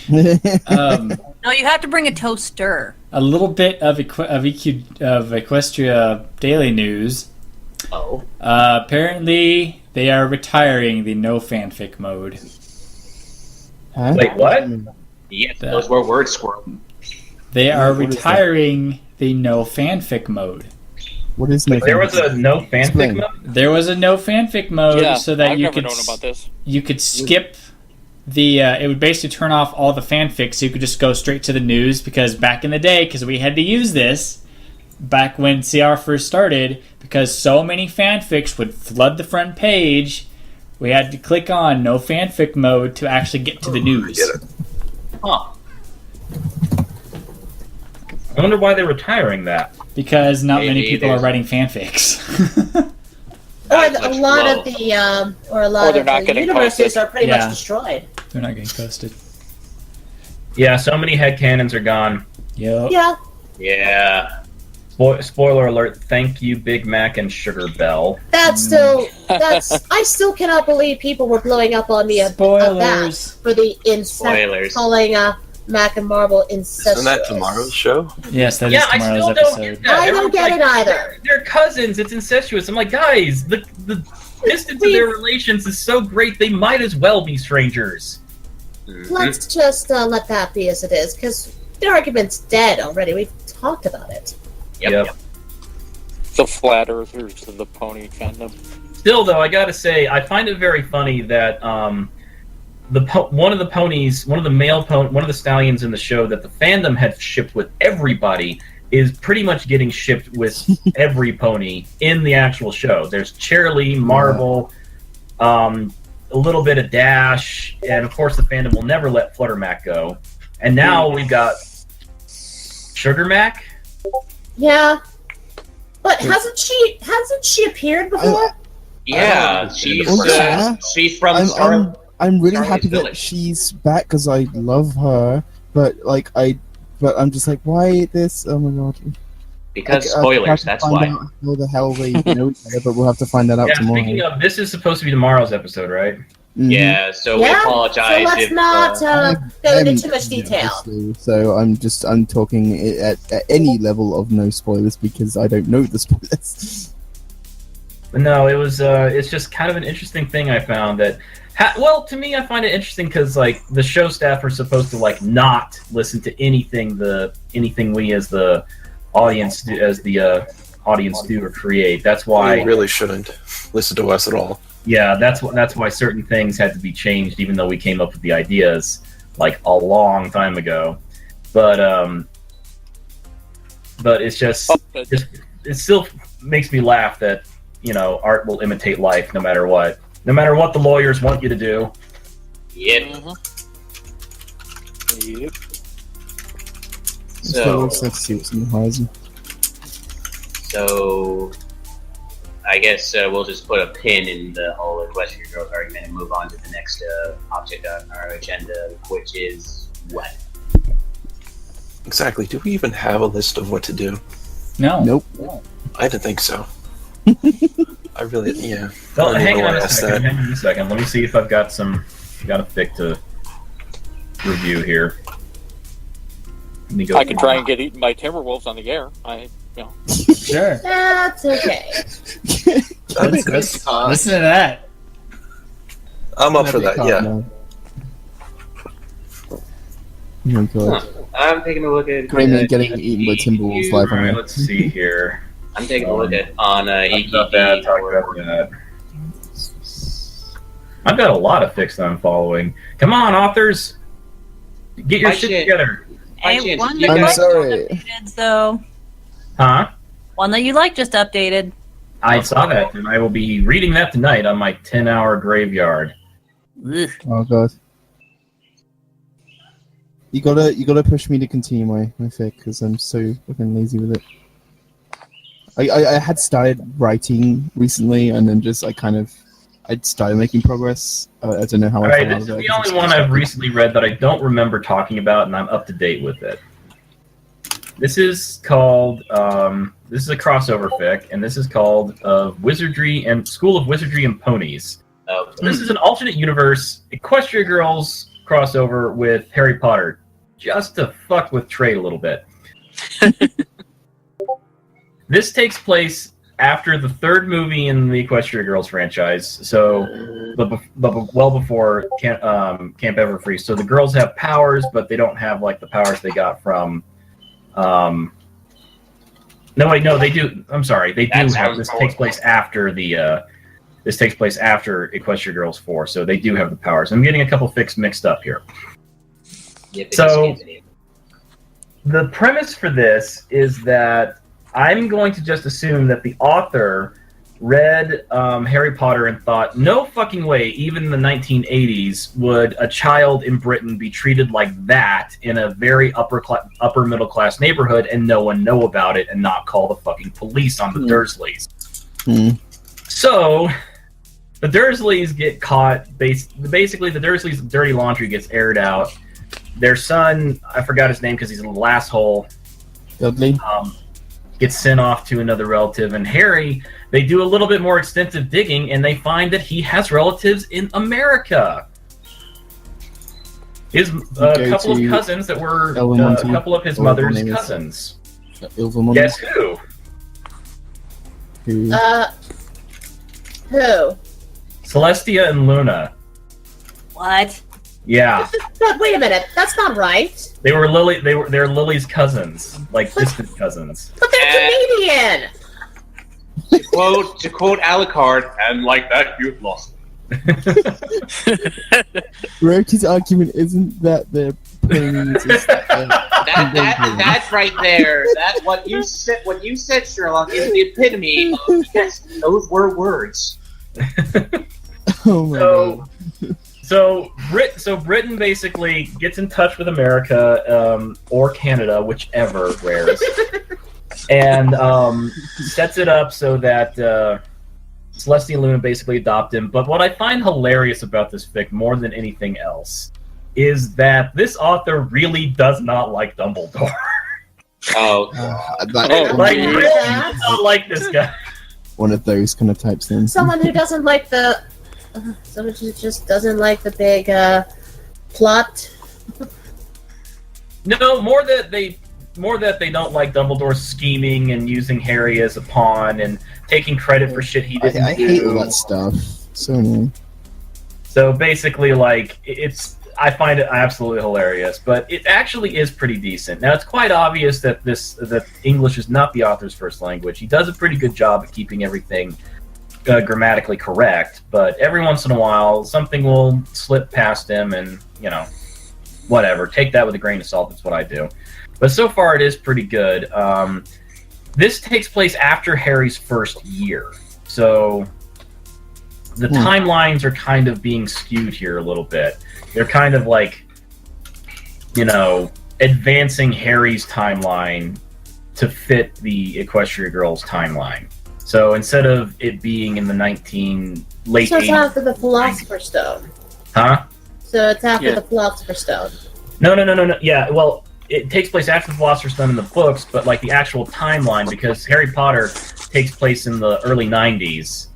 No, you have to bring a toaster. A little bit of Equestria Daily News. Oh. Apparently, they are retiring the no fanfic mode. Huh? Wait, what? Yes, those were word squirrel. They are retiring the no fanfic mode. What is no? There was a no fanfic mode. There was a no fanfic mode, so that I've you never could known about this. You could skip the. It would basically turn off all the fanfics, so you could just go straight to the news. Because back in the day, because we had to use this back when CR first started, because so many fanfics would flood the front page, we had to click on no fanfic mode to actually get to the news. I get it. Huh. I wonder why they're retiring that. Because not many Maybe people are there's- waiting fanfics. Or a lot of the universes are pretty much destroyed. They're not getting posted. Yeah, so many headcanons are gone. Yep. Yeah. Yeah. Spoiler alert, thank you, Big Mac and Sugar Bell. I still cannot believe people were blowing up on me about that Spoilers. for the Spoilers. calling Mac and Marble incestuous. Isn't that tomorrow's show? Yes, that is Yeah, I tomorrow's still don't episode. get that. I don't get it either. They're cousins, it's incestuous. I'm like, guys, the distance of their relations is so great, they might as well be strangers. Let's just let that be as it is, because the argument's dead already. We've talked about it. Yep. The flat earthers of the pony fandom. Still, though, I gotta say, I find it very funny that one of the stallions in the show that the fandom had shipped with everybody is pretty much getting shipped with every pony in the actual show. There's Cheerly, Marble, a little bit of Dash, and of course the fandom will never let Fluttermac go. And now we've got Sugar Mac. Yeah, but hasn't she appeared before? Yeah, she's from I'm really Starlight happy that Village. she's back because I love her, but I'm just like, why this? Oh my god! because I'll have spoilers. to That's find why. out how the hell they know each other, but we'll have to find that out Yeah, tomorrow. speaking of, this is supposed to be tomorrow's episode, right? Mhm. Yeah, so we Yeah, apologize. so let's if, not go into too much Yeah, detail. obviously. So I'm talking at any level of no spoilers because I don't know the spoilers. But no, it was. It's just kind of an interesting thing I found that. Well, to me, I find it interesting because like the show staff are supposed to like not listen to anything we as the audience do or create. That's why You really shouldn't listen to us at all. Yeah, that's why certain things had to be changed, even though we came up with the ideas like a long time ago. But it's just it still makes me laugh that art will imitate life no matter what the lawyers want you to do. Yep. Yep. So let's see what's on the horizon. So I guess we'll just put a pin in the whole Equestria Girls argument and move on to the next object on our agenda, which is what? Exactly. Do we even have a list of what to do? No. Nope. I didn't think so. I really, yeah. Well, I don't hang know on why I a asked second. that. Hang on a second. Let me see if I've got a pick to review here. Let me go. I can try and get eaten by Timberwolves on the air. Sure. That's okay. That'd be good. Listen to that. I'm up for that, yeah. No. Oh my god. I'm taking a look at Grayman getting eaten by Timberwolves live on Alright, air. let's see here. I'm taking a look at on Talk about that. I've got a lot of fix that I'm following. Come on, authors! Get your shit together. Hey, one you that I'm you like sorry. just updated, so Huh? one that you like just updated. I saw that, and I will be reading that tonight on my 10-hour graveyard. Ugh. Oh god. You gotta push me to continue my fic because I'm so fucking lazy with it. I had started writing recently and then just I'd started making progress. I don't know how. Alright, this is the only one I've recently read that I don't remember talking about, and I'm up to date with it. This is called, this is a crossover fic, and this is called Wizardry and School of Wizardry and Ponies. So this is an alternate universe Equestria Girls crossover with Harry Potter, just to fuck with Trade a little bit. This takes place after the third movie in the Equestria Girls franchise, so but well before Camp Everfree. So the girls have powers, but they don't have like the powers they got from. No, they do. I'm sorry, they do have. This takes place after the. This takes place after Equestria Girls 4, so they do have the powers. I'm getting a couple fics mixed up here. So the premise for this is that I'm going to just assume that the author read Harry Potter and thought, no fucking way, even in the 1980s, would a child in Britain be treated like that in a very upper middle class neighborhood and no one know about it and not call the fucking police on the Dursleys. So the Dursleys get caught. Basically, the Dursleys' dirty laundry gets aired out. Their son, I forgot his name because he's a little asshole, Dudley. Gets sent off to another relative, and Harry, they do a little bit more extensive digging, and they find that he has relatives in America. His couple of cousins that were a couple of his mother's cousins. Guess who? Who? Celestia and Luna. What? Yeah. But wait a minute, that's not right. They're Lily's cousins, like distant cousins. But they're Canadian. To quote Alucard, and like that, you've lost. Rarity's argument isn't that they're ponies. That right there. That what you said, Sherlock, is the epitome of yes. Those were words. Oh my god. So Britain basically gets in touch with America or Canada, whichever rares, and sets it up so that Celestia and Luna basically adopt him. But what I find hilarious about this fic more than anything else is that this author really does not like Dumbledore. Britain does not like this guy. One of those kind of types things. Someone who doesn't like the. Someone who just doesn't like the big plot. No, more that they don't like Dumbledore scheming and using Harry as a pawn and taking credit for shit he didn't do. I hate all that stuff. So annoying. So basically, like, I find it absolutely hilarious, but it actually is pretty decent. Now, it's quite obvious that that English is not the author's first language. He does a pretty good job at keeping everything grammatically correct, but every once in a while, something will slip past him, and, whatever. Take that with a grain of salt. That's what I do. But so far, it is pretty good. This takes place after Harry's first year, so the timelines are kind of being skewed here a little bit. They're kind of like, advancing Harry's timeline to fit the Equestria Girls' timeline. So instead of it being in the late So it's 80s, after the Philosopher's Stone. huh? So it's after Yeah. the Philosopher's Stone. No. Yeah, well, it takes place after the Philosopher's Stone in the books, but like the actual timeline, because Harry Potter takes place in the early 90s,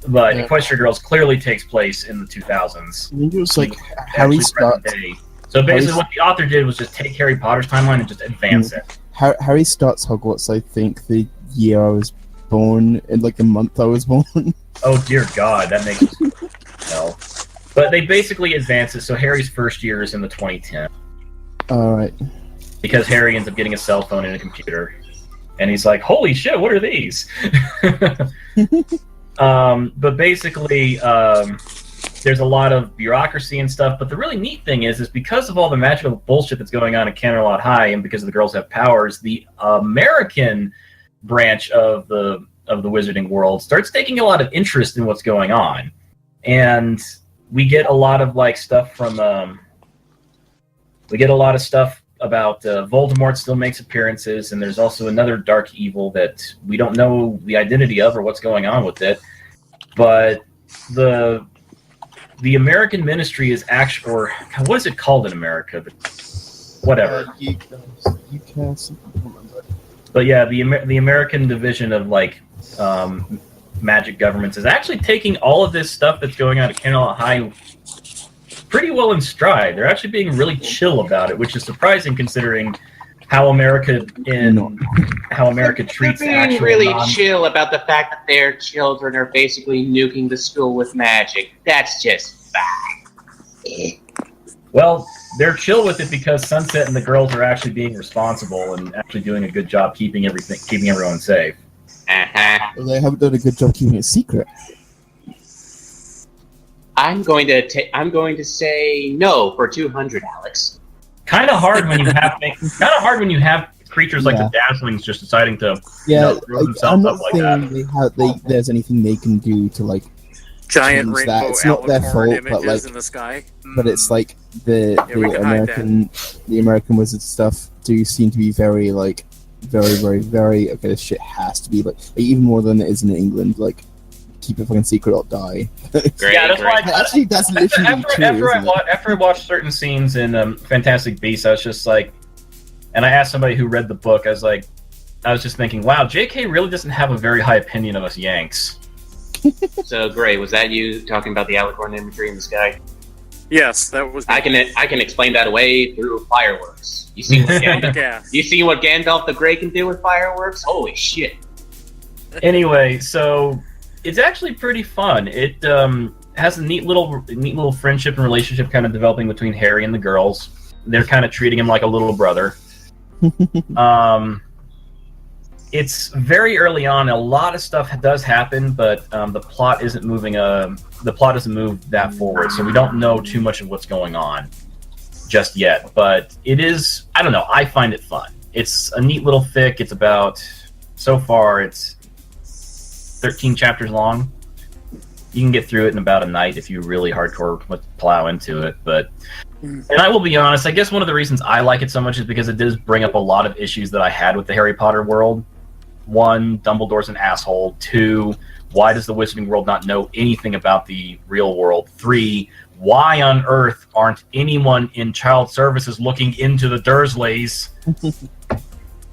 but Yeah. Equestria Girls clearly takes place in the 2000s. I think it was like Actually Harry present starts. day. So basically, Harry- what the author did was just take Harry Potter's timeline and just advance it. Harry starts Hogwarts. I think the year I was born, and like the month I was born. Oh dear God, that makes hell. But they basically advance it. So Harry's first year is in the 2010 All right. because Harry ends up getting a cell phone and a computer, and he's like, "Holy shit, what are these?" But basically, there's a lot of bureaucracy and stuff. But the really neat thing is because of all the magical bullshit that's going on at Canterlot High, and because the girls have powers, the American branch of the wizarding world starts taking a lot of interest in what's going on, and we get a lot of like stuff from about Voldemort still makes appearances, and there's also another dark evil that we don't know the identity of or what's going on with it. But the American Ministry is actually, or what is it called in America? Whatever. UCAS. But yeah, the American division of like magic governments is actually taking all of this stuff that's going on at Canterlot High pretty well in stride. They're actually being really chill about it, which is surprising considering how America treats They're being actual really chill about the fact that their children are basically nuking the school with magic. That's just fine. Well, they're chill with it because Sunset and the girls are actually being responsible and actually doing a good job keeping everyone safe. Uh-huh. They haven't done a good job keeping it secret. I'm going to say no for 200, Alex. Kind of hard when you have creatures like Yeah. the Dazzlings just deciding to Yeah, throw themselves I'm not up like that. saying there's anything they can do to like, Giant change that. rainbow It's not their alicorn fault, images but, like- in the sky. but it's like the we can hide the American wizard stuff do seem to be very like very very very okay. This shit has to be like even more than it is in England. Like keep it fucking secret or die. Great, Yeah, that's great. why. Actually, that's literally true. After I watched certain scenes in Fantastic Beasts, I was just like, and I asked somebody who read the book. I was just thinking, wow, J.K. really doesn't have a very high opinion of us Yanks. So, Gray, was that you talking about the alicorn imagery in the sky? Yes, that was. I can explain that away through fireworks. You see what Gandalf the Grey can do with fireworks? Holy shit! Anyway, so it's actually pretty fun. It has a neat little friendship and relationship kind of developing between Harry and the girls. They're kind of treating him like a little brother. It's very early on. A lot of stuff does happen, but the plot isn't moving. The plot doesn't move that forward, so we don't know too much of what's going on just yet. But it is. I don't know. I find it fun. It's a neat little fic. It's about so far. It's 13 chapters long. You can get through it in about a night if you really hardcore plow into it. But and I will be honest. I guess one of the reasons I like it so much is because it does bring up a lot of issues that I had with the Harry Potter world. 1, Dumbledore's an asshole. 2, why does the Wizarding world not know anything about the real world? 3, why on earth aren't anyone in child services looking into the Dursleys?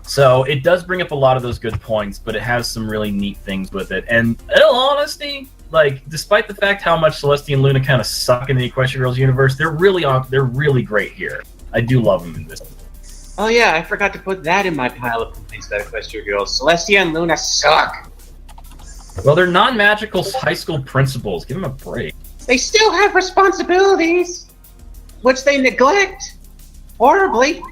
So it does bring up a lot of those good points, but it has some really neat things with it. And in all honesty, like despite the fact how much Celestia and Luna kind of suck in the Equestria Girls universe, they're really great here. I do love them in this. Oh yeah, I forgot to put that in my pile of complaints about Equestria Girls. Celestia and Luna suck. Well, they're non-magical high school principals. Give them a break. They still have responsibilities, which they neglect horribly.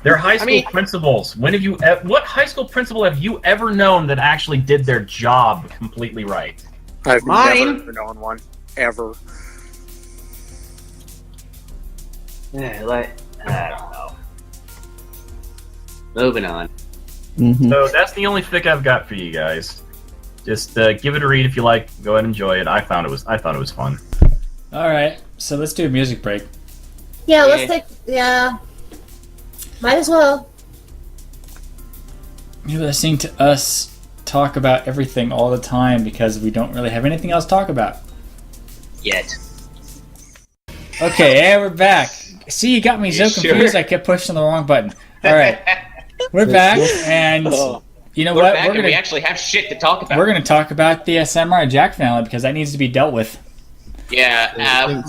They're high school principals. When have you? What high school principal have you ever known that actually did their job completely right? I've Mine? never known one ever. I don't know. Moving on. Mm-hmm. So that's the only fic I've got for you guys. Just give it a read if you like. Go ahead and enjoy it. I thought it was fun. All right, so let's do a music break. Yeah, let's take. Yeah. Might as well. You're listening to us talk about everything all the time because we don't really have anything else to talk about. Yet. Okay, and we're back. See, you got me so confused. Sure? I kept pushing the wrong button. All right, we're back, and you know We're what? back and we actually have shit to talk about. We're going to talk about the Samurai Jack finale because that needs to be dealt with. Yeah,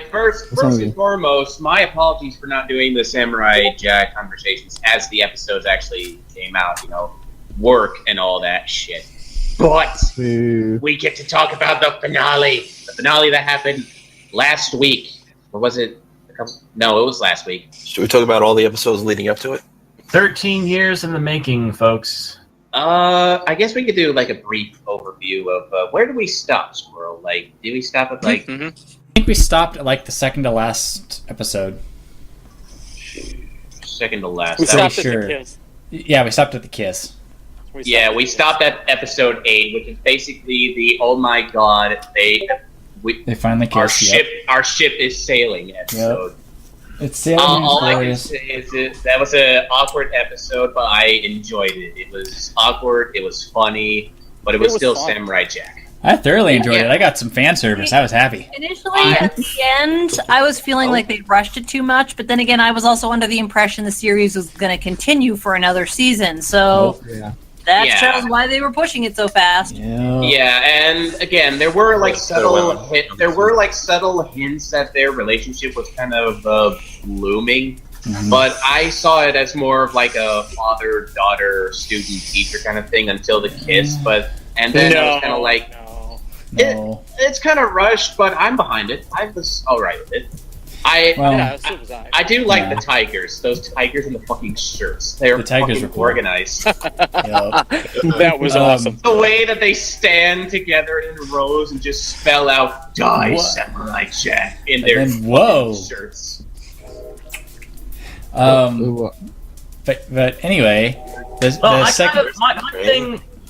first and foremost, my apologies for not doing the Samurai Jack conversations as the episodes actually came out, work and all that shit. But we get to talk about the finale that happened last week. Or was it? No, it was last week. Should we talk about all the episodes leading up to it? 13 years in the making, folks. I guess we could do like a brief overview of where do we stop, Squirrel? Like, did we stop at like? I think we stopped at like the second to last episode. Second to last. We stopped at the kiss. Yeah, we stopped at the kiss. We stopped at episode 8, which is basically the oh my god, they finally kissed. Our ship is sailing episode. Yep. It's sailing. All I can say is that was an awkward episode, but I enjoyed it. It was awkward, it was funny, but it was still fun. Samurai Jack. I thoroughly enjoyed it. I got some fan service. I was happy. Initially, at the end, I was feeling like they rushed it too much, but then again, I was also under the impression the series was going to continue for another season, so that shows why they were pushing it so fast. Yeah, and again, there were like subtle hints that their relationship was kind of blooming, but I saw it as more of like a father-daughter, student-teacher kind of thing until the kiss. And then I was kind of like, it's kind of rushed, but I'm behind it. I was all right with it. I do like the tigers. Those tigers in the fucking shirts. They are fucking cool. Organized. That was awesome. The way that they stand together in rows and just spell out "Die Samurai Jack" in their shirts. But anyway,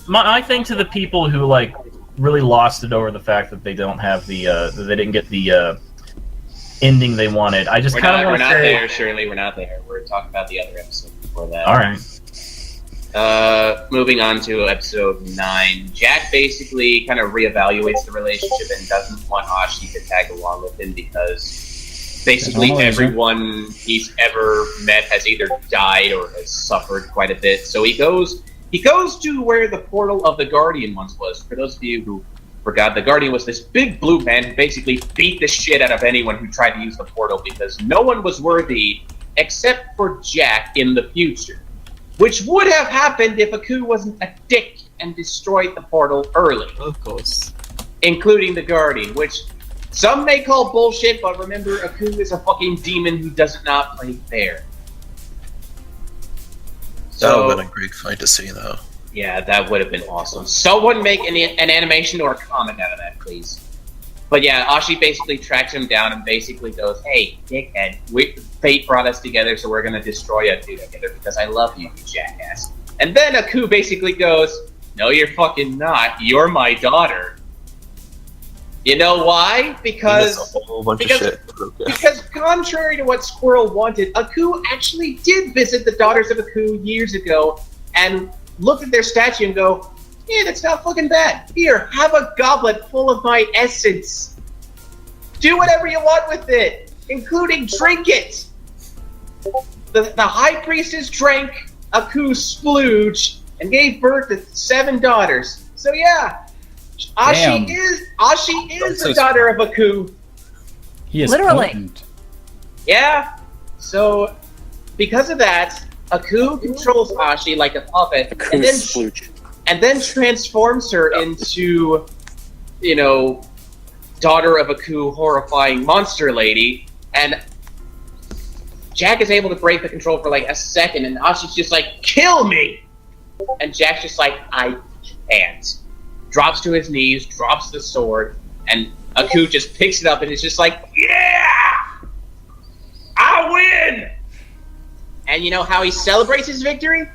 my thing to the people who like really lost it over the fact that they don't have they didn't get the ending they wanted. I just kind of want to say... We're not there, Shirley. We're not there. We're talking about the other episode before that. All right. Moving on to episode 9. Jack basically kind of reevaluates the relationship and doesn't want Ashi to tag along with him because basically everyone he's ever met has either died or has suffered quite a bit. So he goes to where the portal of the Guardian once was. For those of you who forgot, the Guardian was this big blue man who basically beat the shit out of anyone who tried to use the portal because no one was worthy except for Jack in the future. Which would have happened if Aku wasn't a dick and destroyed the portal early. Of course. Including the Guardian, which some may call bullshit, but remember, Aku is a fucking demon who does not play fair. That would have been a great fight to see, though. Yeah, that would have been awesome. Someone make an animation or a comment out of that, please. But yeah, Ashi basically tracks him down and basically goes, "Hey, dickhead, fate brought us together, so we're gonna destroy Aku together because I love you, you jackass." And then Aku basically goes, "No, you're fucking not. You're my daughter." You know why? Because contrary to what Squirrel wanted, Aku actually did visit the daughters of Aku years ago and looked at their statue and go, "Yeah, that's not fucking bad. Here, have a goblet full of my essence. Do whatever you want with it, including drink it." The High Priestess drank Aku's splooge and gave birth to 7 daughters. So yeah, Ashi is the daughter of Aku. He is literally potent. Yeah. So because of that, Aku controls Ashi like a puppet, and then transforms her into, daughter of Aku, horrifying monster lady. And Jack is able to break the control for like a second, and Ashi's just like, "Kill me!" And Jack's just like, "I can't." Drops to his knees, drops the sword, and Aku just picks it up and is just like, "Yeah! I win!" And you know how he celebrates his victory?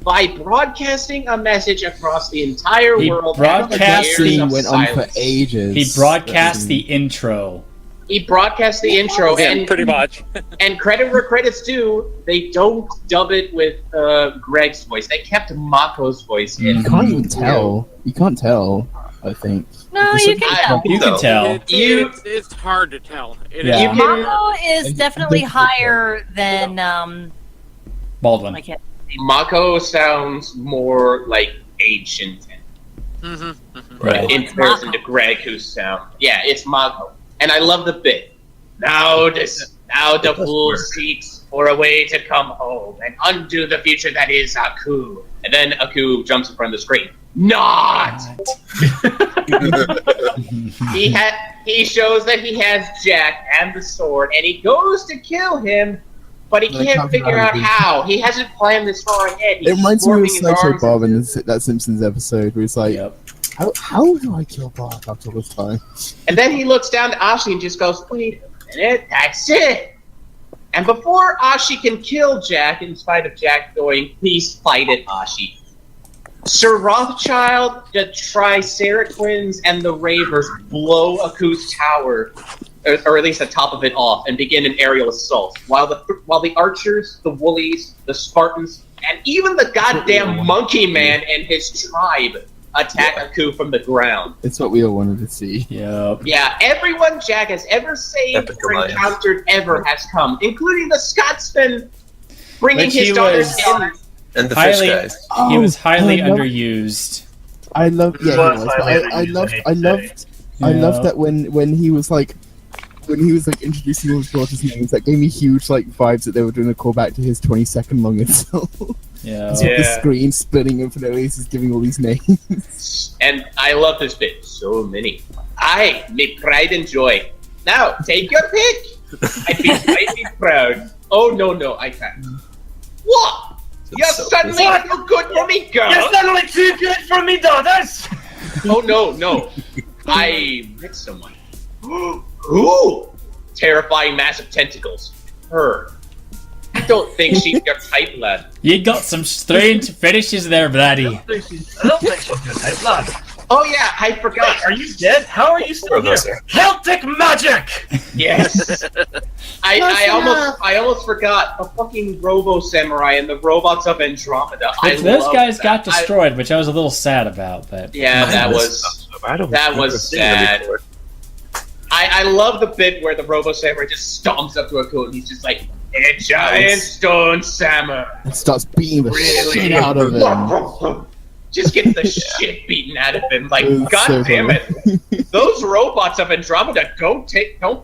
By broadcasting a message across the entire world. Broadcasting went on for ages. He broadcast the intro. He broadcast the intro, Yeah, and pretty much. and credit where credit's due, they don't dub it with Greg's voice. They kept Mako's voice in. You can't even tell. You can't tell, I think. No, There's you some- can tell. You can tell. It's hard to tell. Yeah. You can, Mako is definitely higher than Baldwin. I can't. Mako sounds more like ancient Right. in comparison to Greg, whose sound. Yeah, it's Mako. And I love the bit. Now the fool seeks for a way to come home and undo the future that is Aku. And then Aku jumps in front of the screen. Not! He shows that he has Jack and the sword, and he goes to kill him, but he can't figure out how. He hasn't planned this far ahead. He's It reminds me of warming his Sideshow arms Bob in that Simpsons episode where he's like, Yep. how do I kill Bob after all this time? And then he looks down to Ashi and just goes, wait a minute, that's it! And before Ashi can kill Jack, in spite of Jack going, please fight it, Ashi, Sir Rothschild, the Triceratops, and the Ravers blow Aku's tower, or at least the top of it off, and begin an aerial assault, while the archers, the woolies, the Spartans, and even the goddamn Monkey Man and his tribe attack Aku from the ground. It's what we all wanted to see. Yep. Yeah, everyone Jack has ever saved Epic or alliance. encountered ever has come, including the Scotsman bringing Which his he daughters was- in. And the Highly- fish guys. He was highly I love- underused. I love, yeah, he Was was. highly I underused, loved, I I hate to loved, I Yeah. loved that when he was like introducing all his daughters' names, that gave me huge like vibes that they were doing a callback to his 20-second long insult. Yeah. With the screen splitting in front of he's giving all these names. And I love this bit. So many. I make pride and joy. Now, take your pick. I feel mighty proud. Oh, no, I can't. What? You're So suddenly too good for me, girl. You're suddenly too good for me, daughters! Oh, no. I met someone. Who? Terrifying massive tentacles. Her. I don't think she's your type, lad. You got some strange fetishes there, Bloody. I don't think she's good, hey, blood. Oh, yeah, I forgot. Are you dead? How are you still Throw here? those there. Celtic magic! Yes. I enough. almost forgot the fucking Robo Samurai and the robots of Andromeda. Which I those love guys that. got destroyed, which I was a little sad about. But Yeah, that Mine was. I don't that remember was seeing them sad. before. I love the bit where the Robo Samurai just stomps up to Aku and he's just like, a giant stone samurai. And starts beating the Really? shit out of him. Just gets the shit beaten out of him. Like, It was god so damn funny. it. Those robots of Andromeda don't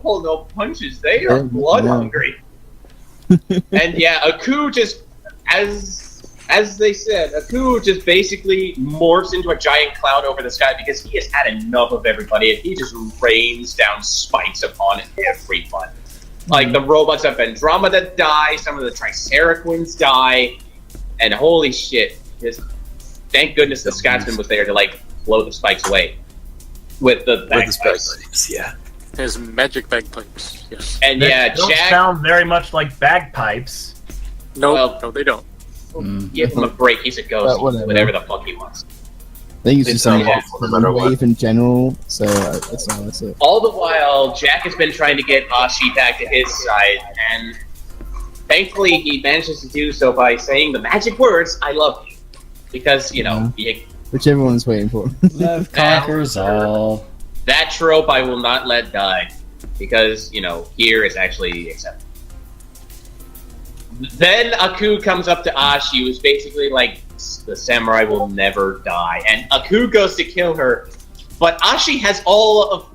pull no punches. They are Yeah, blood yeah. hungry. And yeah, Aku just, as they said, Aku just basically morphs into a giant cloud over the sky because he has had enough of everybody, and he just rains down spikes upon everyone. Like, the robots of Andromeda die, some of the Triceratops die, and holy shit, just thank goodness the Scotsman was there to, like, blow the spikes away with the With the bagpipes. bagpipes, yeah. His magic bagpipes. Yes. And They yeah, don't Jack, sound very much like bagpipes. No, Well- no, they don't. give him a break, he's a ghost, But whatever. whatever the fuck he wants. I think it's It just sounds some awful no matter what. wave in general, so that's it. All the while, Jack has been trying to get Ashi back to his side, and thankfully he manages to do so by saying the magic words, I love you. Because, you know, Which everyone's waiting for. love conquers all. that trope I will not let die. Because, you know, here is actually acceptable. Then Aku comes up to Ashi, who's basically like, the samurai will never die. And Aku goes to kill her, but Ashi has all of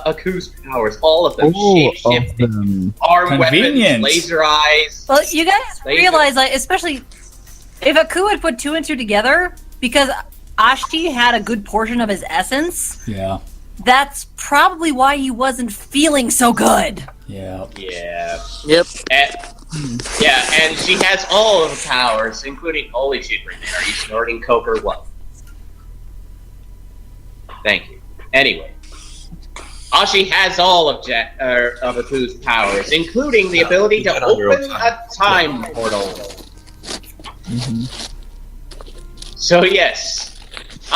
Aku's powers, all of them. All of Shape-shifting, them. arm weapons, Convenient. laser eyes. Well, you guys Laser. realize, like, especially if Aku had put two and two together, because Ashti had a good portion of his essence, Yeah. that's probably why he wasn't feeling so good. Yeah. Yeah. Yep. And she has all of the powers, including holy shit, Raymond. Are you snorting coke or what? Thank you. Anyway. Ashi has all of Aku's powers, including the ability to you get on your own open time. a time portal. So yes,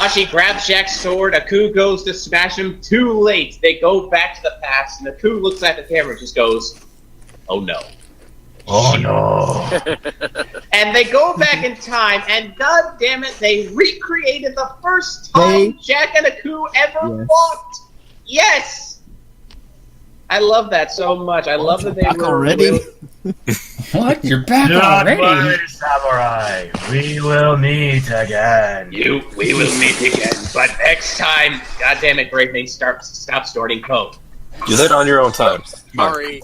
Ashi grabs Jack's sword. Aku goes to smash him. Too late. They go back to the past, and Aku looks at the camera and just goes, "Oh no." Oh no. And they go back in time, and god damn it, they recreated the first time Jack and Aku ever fought. Yes! I love that so much. I love that they back were already. What? You're back Don't already? worry, Samurai. We will meet again. We will meet again, but next time, god damn it, Brave, stop storing code. Do that on your own time. Sorry.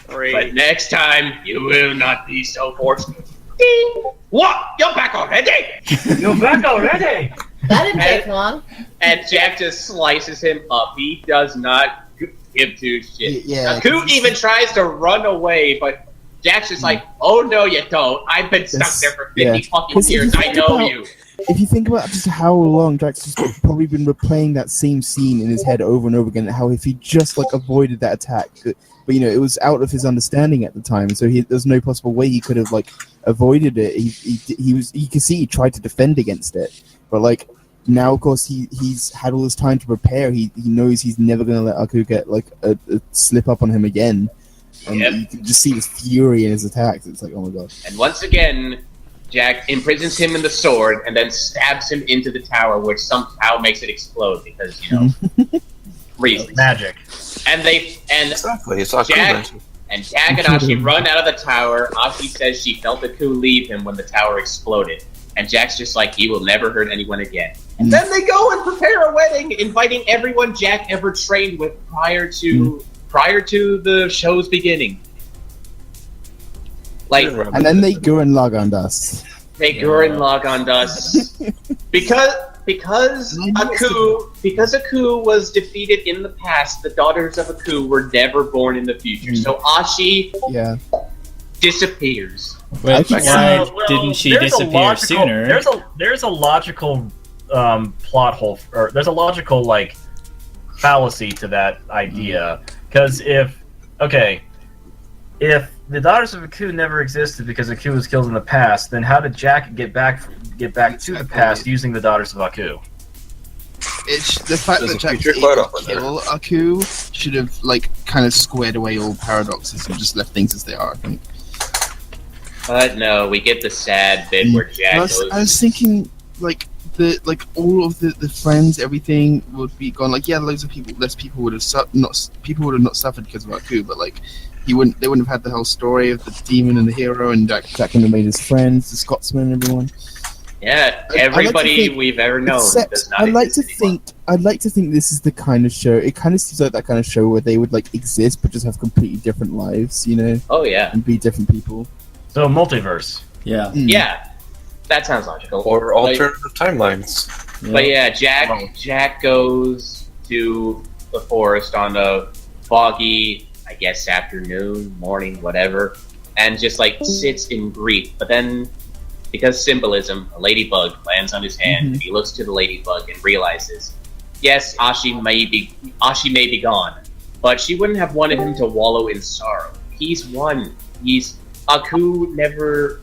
But next time, you will not be so fortunate. Ding! What? You're back already? You're back already? That didn't take long. And Jack just slices him up. He does not give two shits. Yeah, Aku even tries to run away, but Jack's just like, "Oh no, you don't. I've been stuck there for 50 fucking years. I know you." If you think about just how long Jack's just probably been replaying that same scene in his head over and over again, how if he just like avoided that attack, but you know it was out of his understanding at the time, so there's no possible way he could have like avoided it. You can see he tried to defend against it, but like now of course he's had all this time to prepare. He knows he's never gonna let Aku get like a slip up on him again, and you can just see this fury in his attacks. It's like, oh my god! And once again, Jack imprisons him in the sword and then stabs him into the tower, which somehow makes it explode because, you know, reasons. Magic. And Exactly. It's not Jack and Ashi run out of the tower. Ashi says she felt Aku leave him when the tower exploded. And Jack's just like, "You will never hurt anyone again." And then they go and prepare a wedding, inviting everyone Jack ever trained with prior to the show's beginning. Like, and then they go and log on us. They Gurren Lagann us because Aku was defeated in the past. The daughters of Aku were never born in the future. So Ashi disappears. Why didn't she disappear sooner? There's a logical plot hole, or there's a logical like fallacy to that idea. Because if the daughters of Aku never existed because Aku was killed in the past, then how did Jack get back to the past using the daughters of Aku? It's the fact that Jack didn't kill Aku should have like kind of squared away all paradoxes and just left things as they are, I think. But no, we get the sad bit where Jack goes. I was thinking all of the friends, everything would be gone. Like, yeah, less people would have not suffered because of Aku, but like they wouldn't have had the whole story of the demon and the hero, and Jack couldn't have made his friends, the Scotsman, and everyone. Yeah, everybody we've ever known does not exist anymore. I'd like to think this is the kind of show. It kind of seems like that kind of show where they would like exist but just have completely different lives, you know? Oh yeah, and be different people. So multiverse. Yeah. Yeah, that sounds logical. Or alternative timelines. Yeah. But yeah, Jack goes to the forest on a foggy, I guess, afternoon, morning, whatever, and just like sits in grief. But then, because symbolism, a ladybug lands on his hand, and he looks to the ladybug and realizes, yes, Ashi may be gone, but she wouldn't have wanted him to wallow in sorrow. He's won. Aku never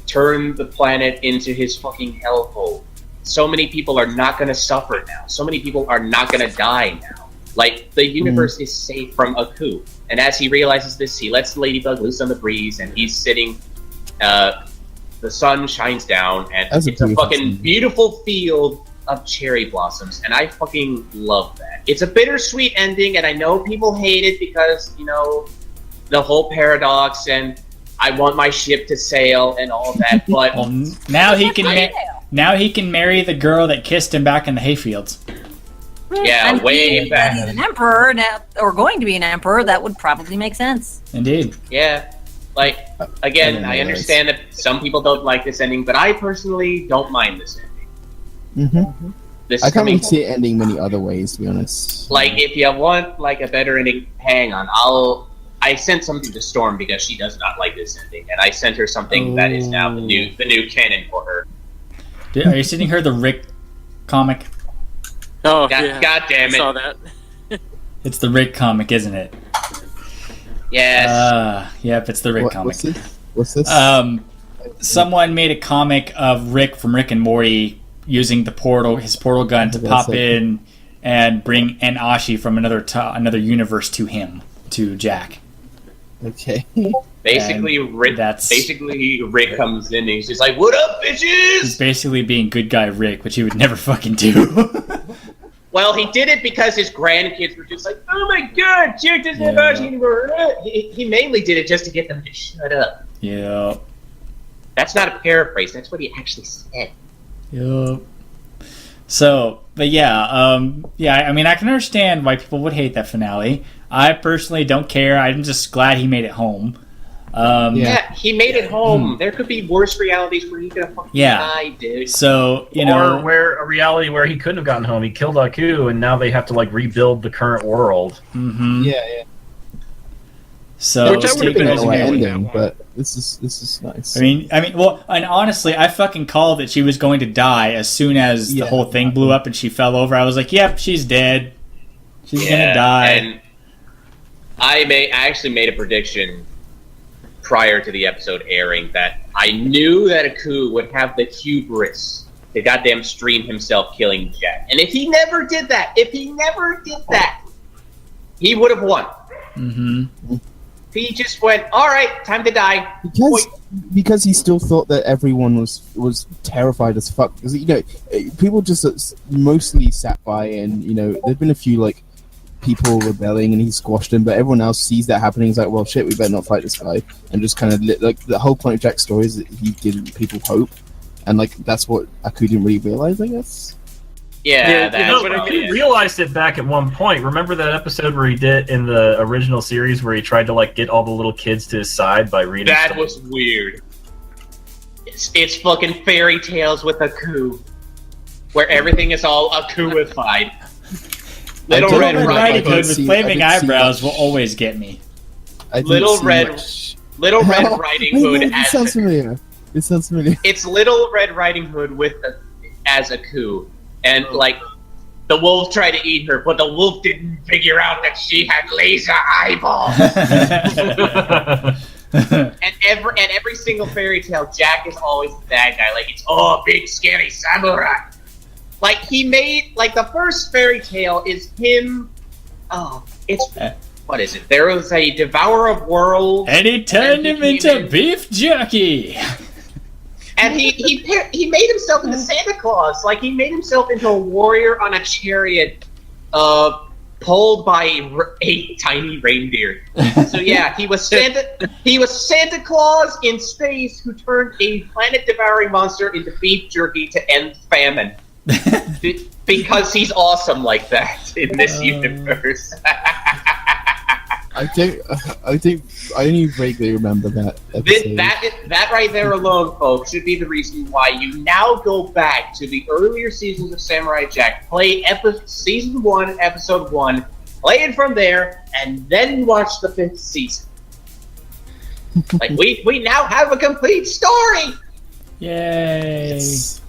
turned the planet into his fucking hellhole. So many people are not going to suffer now. So many people are not going to die now. Like, the universe is safe from Aku. And as he realizes this, he lets the ladybug loose on the breeze, and he's sitting, the sun shines down, and it's a fucking beautiful field of cherry blossoms, and I fucking love that. It's a bittersweet ending, and I know people hate it because, you know, the whole paradox, and I want my ship to sail and all that, but well, now he can marry the girl that kissed him back in the hayfields. Yeah, and way back. He's an emperor now, or going to be an emperor. That would probably make sense. Indeed. Yeah, like again, I understand that some people don't like this ending, but I personally don't mind this ending. I can't really see it ending many other ways, to be honest. Like, if you want like a better ending, hang on. I sent something to Storm because she does not like this ending, and I sent her something that is now the new canon for her. Are you sending her the Rick comic? Oh, God damn it! I saw that. It's the Rick comic, isn't it? Yes. Yep, it's the Rick comic. What's this? Someone made a comic of Rick from Rick and Morty using his portal gun to pop in and bring an Ashi from another universe to him, to Jack. Okay. Basically, Rick comes in and he's just like, "What up, bitches?" He's basically being good guy Rick, which he would never fucking do. Well, he did it because his grandkids were just like, "Oh my god, Jack doesn't have Ashi anymore." He mainly did it just to get them to shut up. Yeah. That's not a paraphrase. That's what he actually said. Yep. So, but yeah, I mean, I can understand why people would hate that finale. I personally don't care. I'm just glad he made it home. He made it home. There could be worse realities where he could have fucking died, dude. So, or where a reality where he couldn't have gotten home. He killed Aku, and now they have to like rebuild the current world. Mm-hmm. Yeah. So, which I would have been ending, but this is nice. I mean, well, and honestly, I fucking called that she was going to die as soon as the whole thing blew up and she fell over. I was like, "Yep, she's dead. She's gonna die." And I actually made a prediction prior to the episode airing that I knew that Aku would have the hubris to goddamn stream himself killing Jack. And if he never did that, he would have won. Mm-hmm. He just went, "All right, time to die." Because he still thought that everyone was terrified as fuck. Because people just mostly sat by, and there'd been a few like people rebelling, and he squashed them. But everyone else sees that happening. He's like, "Well, shit, we better not fight this guy." And just kind of like the whole point of Jack's story is that he gave people hope, and like that's what Aku didn't really realize, I guess. But he realized it back at one point. Remember that episode where he did in the original series where he tried to like get all the little kids to his side by reading That stuff? was weird. It's fucking fairy tales with Aku, where everything is all Akuified. Little Red Riding Hood with flaming eyebrows will always get me. Little Red Riding Hood. It sounds familiar. It's Little Red Riding Hood as Aku. And, like, the wolf tried to eat her, but the wolf didn't figure out that she had laser eyeballs. and every single fairy tale, Jack is always the bad guy. Like, it's, big, scary samurai. Like, he made, like, the first fairy tale is him... what is it? There was a devourer of worlds... And he turned him into beef jerky! And he made himself into Santa Claus. Like, he made himself into a warrior on a chariot, pulled by a tiny reindeer. So yeah, he was Santa Claus in space who turned a planet-devouring monster into beef jerky to end famine. Because he's awesome like that in this universe. I only vaguely remember that episode. That right there alone, folks, should be the reason why you now go back to the earlier seasons of Samurai Jack, play season 1, episode 1, play it from there, and then watch the 5th season. Like, we now have a complete story! Yay! Yes.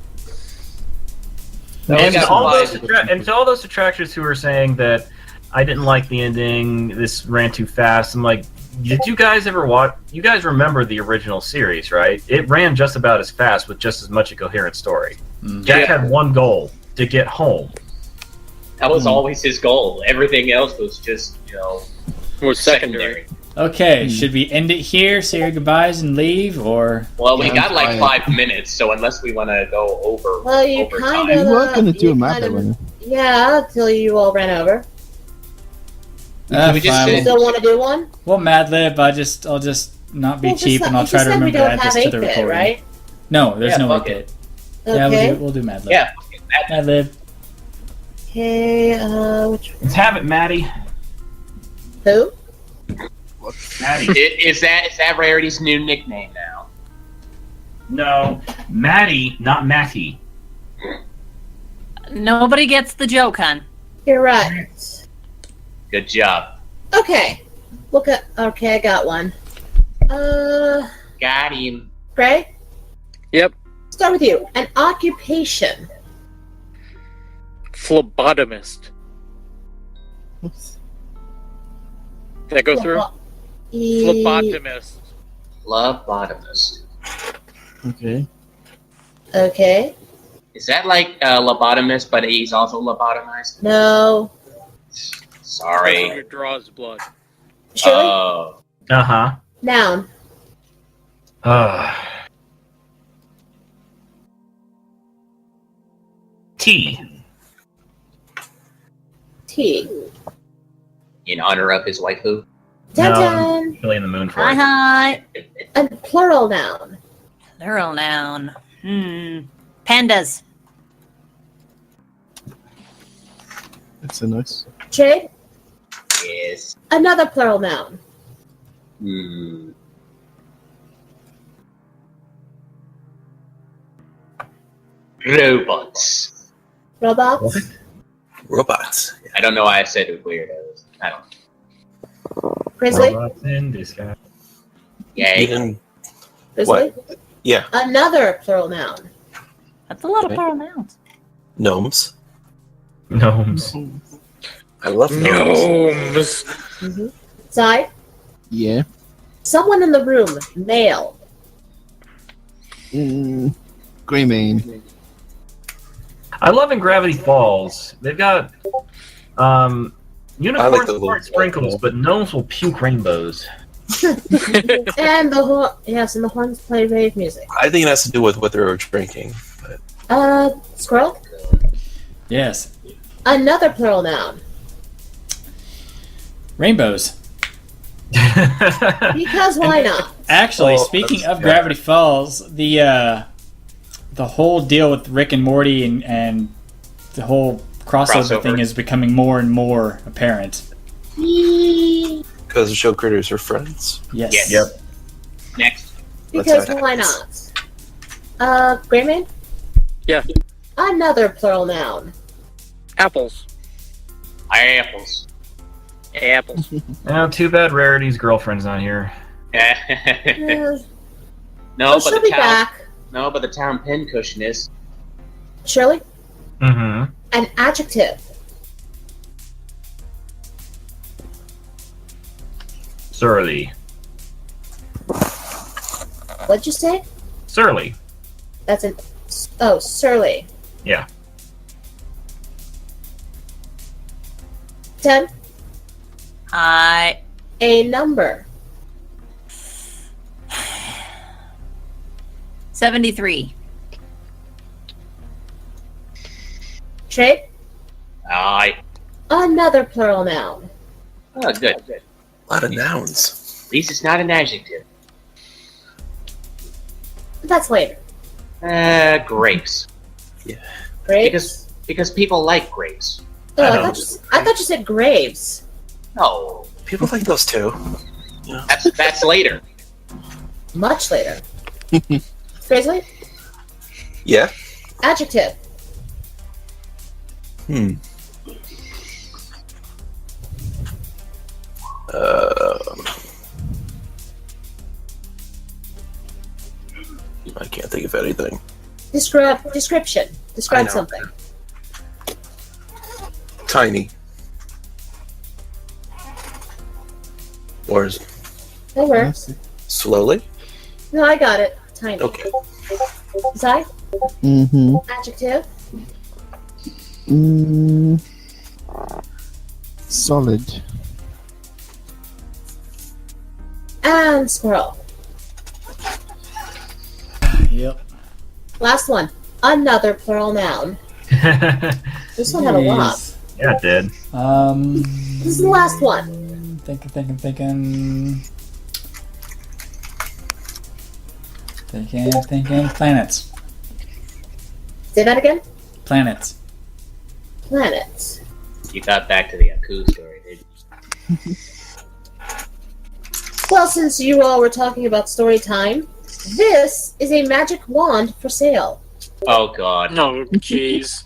And to all those detractors who are saying that I didn't like the ending, this ran too fast, I'm like, did you guys ever watch? You guys remember the original series, right? It ran just about as fast with just as much a coherent story. Jack had one goal: to get home. That was always his goal. Everything else was just, was secondary. Okay, should we end it here, say our goodbyes and leave, or... Well, we got like 5 minutes, so unless we want to go over... Well, you kind of... You were going to do a map one. Yeah, until you all ran over. We just You still want to do one? Well, Mad Lib, I'll just not be cheap, and I'll try to remember to add this to the recording. Right? No, there's no 8-bit. Okay. Yeah, we'll do Mad Lib. Yeah, Mad Lib. Okay, which one? Let's have it, Maddie. Who? Maddie. Is that Rarity's new nickname now? No, Maddie, not Matty. Nobody gets the joke, hon. You're right. Good job. Okay. Okay, I got one. Got him. Gray? Yep. Start with you. An occupation. Phlebotomist. Oops. Did that go through? Phlebotomist. Phlebotomist. Okay. Okay. Is that like a lobotomist, but he's also lobotomized? No. Sorry. Who draws blood? Shirley? Oh. Uh-huh. Noun. T. T. In honor of his waifu? Dun No. dun. Really in the moon for Hi, it. hi. A plural noun. Plural noun. Pandas. That's so nice. Trade. Yes. Another plural noun. Robots. Robots. Robots. I don't know why I said weirdos. I don't. Grizzly. Robots in disguise. Yay. Even Grizzly. what? Yeah. Another plural noun. That's a lot of Okay. plural nouns. Gnomes. Gnomes. I love gnomes. Gnomes. Side. Yeah. Someone in the room. Male. Greymane. I love in Gravity Falls. They've got unicorns the little aren't sprinkles, but gnomes will puke rainbows. And the horn. Yes, and the horns play rave music. I think it has to do with what they're drinking. But Squirrel. Yes. Another plural noun. Rainbows. Because why not? Actually, Oh, speaking that's- of Gravity Falls, the whole deal with Rick and Morty and the whole crossover thing is becoming more and more apparent. because the show critters are friends. Yes. Yes. Yep. Next. Because That's how it why happens. not? Grayman? Yeah. Another plural noun. Apples. Apples. Apples. Oh, too bad Rarity's girlfriend's not here. Uh, No, oh, but she'll the be town. back. No, but the town pincushion is. Shirley? Mm-hmm. An adjective. Surly. What'd you say? Surly. That's an. Oh, surly. Yeah. 10. Hi. A number. 73. Trade. Aye. Another plural noun. Oh, good. Good. A lot of nouns. At least it's not an adjective. That's later. Grapes. Grapes. Because people like grapes. Oh, I I don't. thought you said graves. No, People like those too. that's later. Much later. Grizzly. Yeah. Adjective. I can't think of anything. Description. Describe I know. something. Tiny. Or is That works. slowly? No, I got it. Tiny. Okay. Zai. Mm-hmm. Adjective. Solid. And squirrel. Yep. Last one. Another plural noun. This one had a lot. Jeez. Yeah, it did. This is the last one. Thinking. Planets. Say that again. Planets. Planets. You got back to the Aku story, did you? Well, since you all were talking about story time, this is a magic wand for sale. Oh God. No, jeez.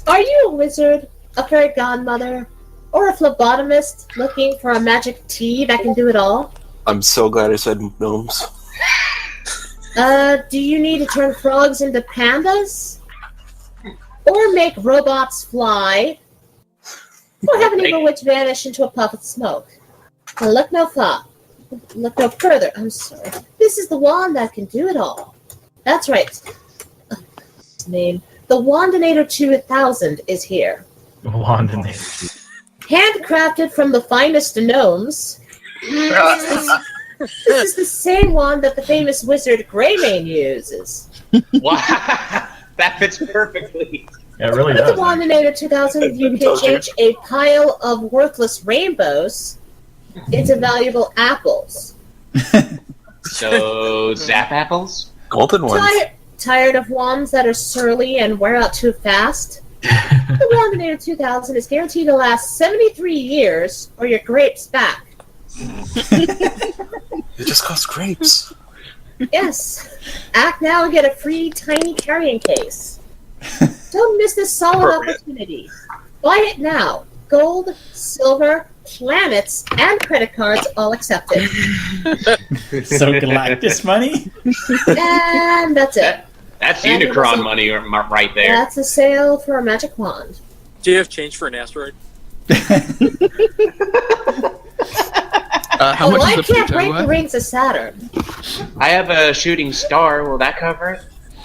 Are you a wizard, a fairy godmother, or a phlebotomist looking for a magic tea that can do it all? I'm so glad I said gnomes. Do you need to turn frogs into pandas? Or make robots fly? Or have an evil witch vanish into a puff of smoke? Look no further. I'm sorry. Visit This is the wand that can do it all. That's right. Name. The Wandinator 2000 is here. Wandinator. Handcrafted from the finest gnomes. This is the same wand that the famous wizard Greymane uses. Wow, that fits perfectly. Yeah, it really With the does. Wandinator 2000, you can change a pile of worthless rainbows into valuable apples. So, zap apples? Golden ones. Tired of wands that are surly and wear out too fast? The Wandinator 2000 is guaranteed to last 73 years or your grapes back. It just costs grapes. Yes. Act now and get a free tiny carrying case. Don't miss this solid Appropriate. opportunity. Buy it now. Gold, silver, planets, and credit cards all accepted. So Galactus money? And that's it. That's And it was Unicron a- money right there. That's a sale for a magic wand. Do you have change for an asteroid? How Oh, much I is the can't Pluto break the worth? rings of Saturn. I have a shooting star. Will that cover it?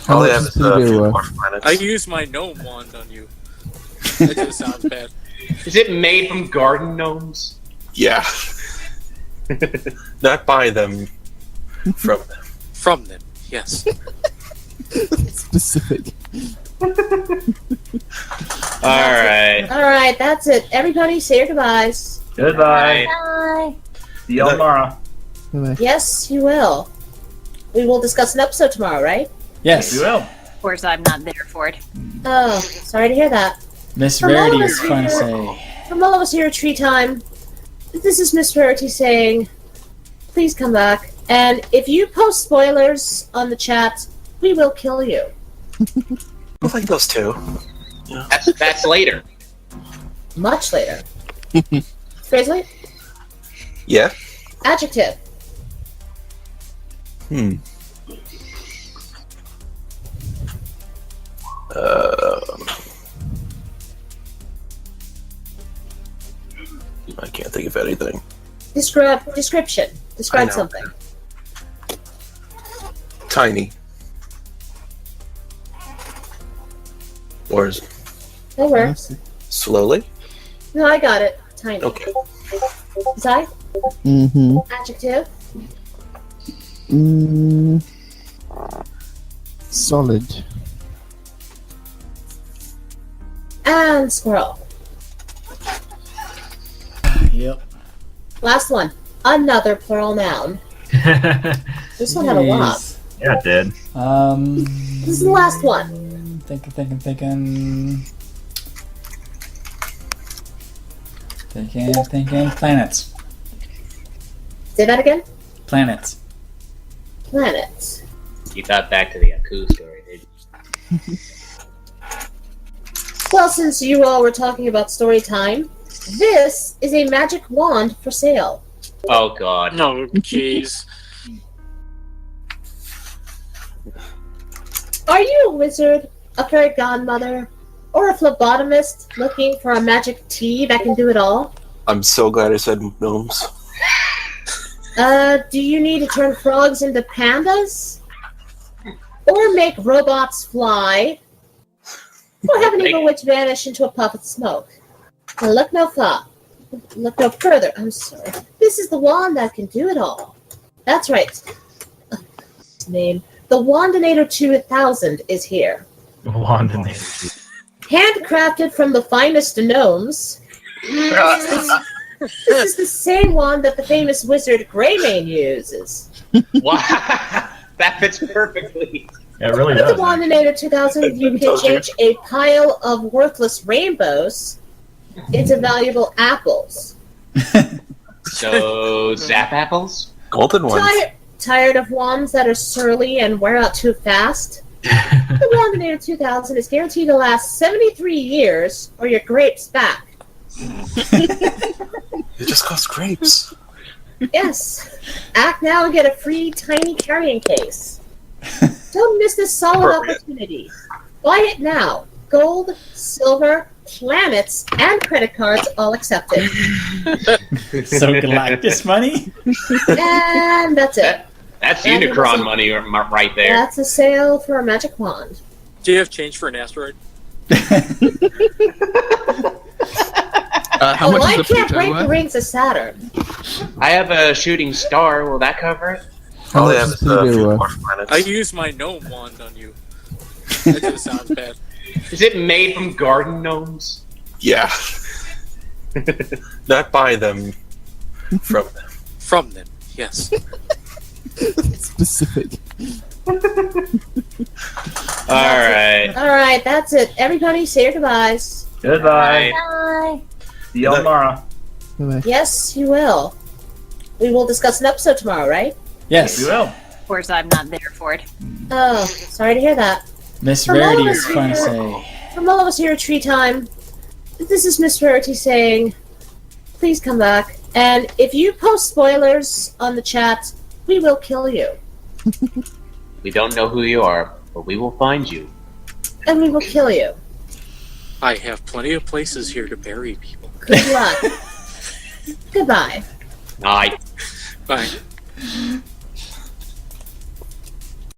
How All they much have is is a Pluto few worth? more planets. I used my gnome wand on you. That just sounds bad. Is it made from garden gnomes? Yeah. Not by them. From them. From them, yes. Specific. Alright. Alright, that's it. Everybody say your goodbyes. Goodbye. Bye. See y'all tomorrow. Bye-bye. Yes, you will. We will discuss an episode tomorrow, right? Yes. We will. Of course, I'm not there for it. Oh, sorry to hear that. Miss From all Rarity of is us fun to here- say. From all of us here at TreeTime, this is Miss Rarity saying, please come back. And if you post spoilers on the chat, we will kill you. I like those two. That's later. Much later. Grizzly? Yeah. Adjective. I can't think of anything. Description. Describe I know. something. Tiny. Or is That works. slowly? No, I got it. Tiny. Okay. Zai? Mm-hmm. Adjective. Solid. And squirrel. Yep. Last one. Another plural noun. This one had a lot. Jeez. Yeah, it did. This is the last one. Thinking. Planets. Say that again. Planets. You thought back to the Aku story, did you? Well, since you all were talking about story time, this is a magic wand for sale. Oh god. No, jeez. Are you a wizard, a fairy godmother, or a phlebotomist looking for a magic tea that can do it all? I'm so glad I said gnomes. Do you need to turn frogs into pandas? Or make robots fly? Or have an evil witch vanish into a puff of smoke? Now look no further. I'm sorry. This is the wand that can do it all. That's right. Name. The Wandinator 2000 is here. Wandinator. Handcrafted from the finest gnomes. This is the same wand that the famous wizard Greymane uses. Wow. That fits perfectly. Yeah, it really With the does. Wandinator 2000, you can change a pile of worthless rainbows into valuable apples. So, zap apples? Golden ones. Tired of wands that are surly and wear out too fast? The Wandinator 2000 is guaranteed to last 73 years or your grapes back. It just costs grapes. Yes. Act now and get a free tiny carrying case. Don't miss this solid Appropriate. opportunity. Buy it now. Gold, silver, planets, and credit cards all accepted. So Galactus money? And that's it. That's And it was Unicron a- money right there. That's a sale for a magic wand. Do you have change for an asteroid? How much I is the can't Pluto break the worth? rings of Saturn. I have a shooting star. Will that cover it? How Oh, much yeah, is there's a Pluto few worth? dwarf planets. I use my gnome wand on you. That just sounds bad. Is it made from garden gnomes? Yeah. Not by them, from them. From them, yes. Specific. Alright. All right, that's it. Everybody, say your goodbyes. Goodbye. Bye. See y'all tomorrow. Bye-bye. Yes, you will. We will discuss an episode tomorrow, right? Yes. We will. Of course, I'm not there for it. Oh, sorry to hear that. Miss From all Rarity of is us fun to here- say. From all of us here at TreeTime, this is Miss Rarity saying, please come back. And if you post spoilers on the chat, we will kill you. We don't know who you are, but we will find you. And we will kill you. I have plenty of places here to bury people. Good luck. Goodbye. Night. Bye.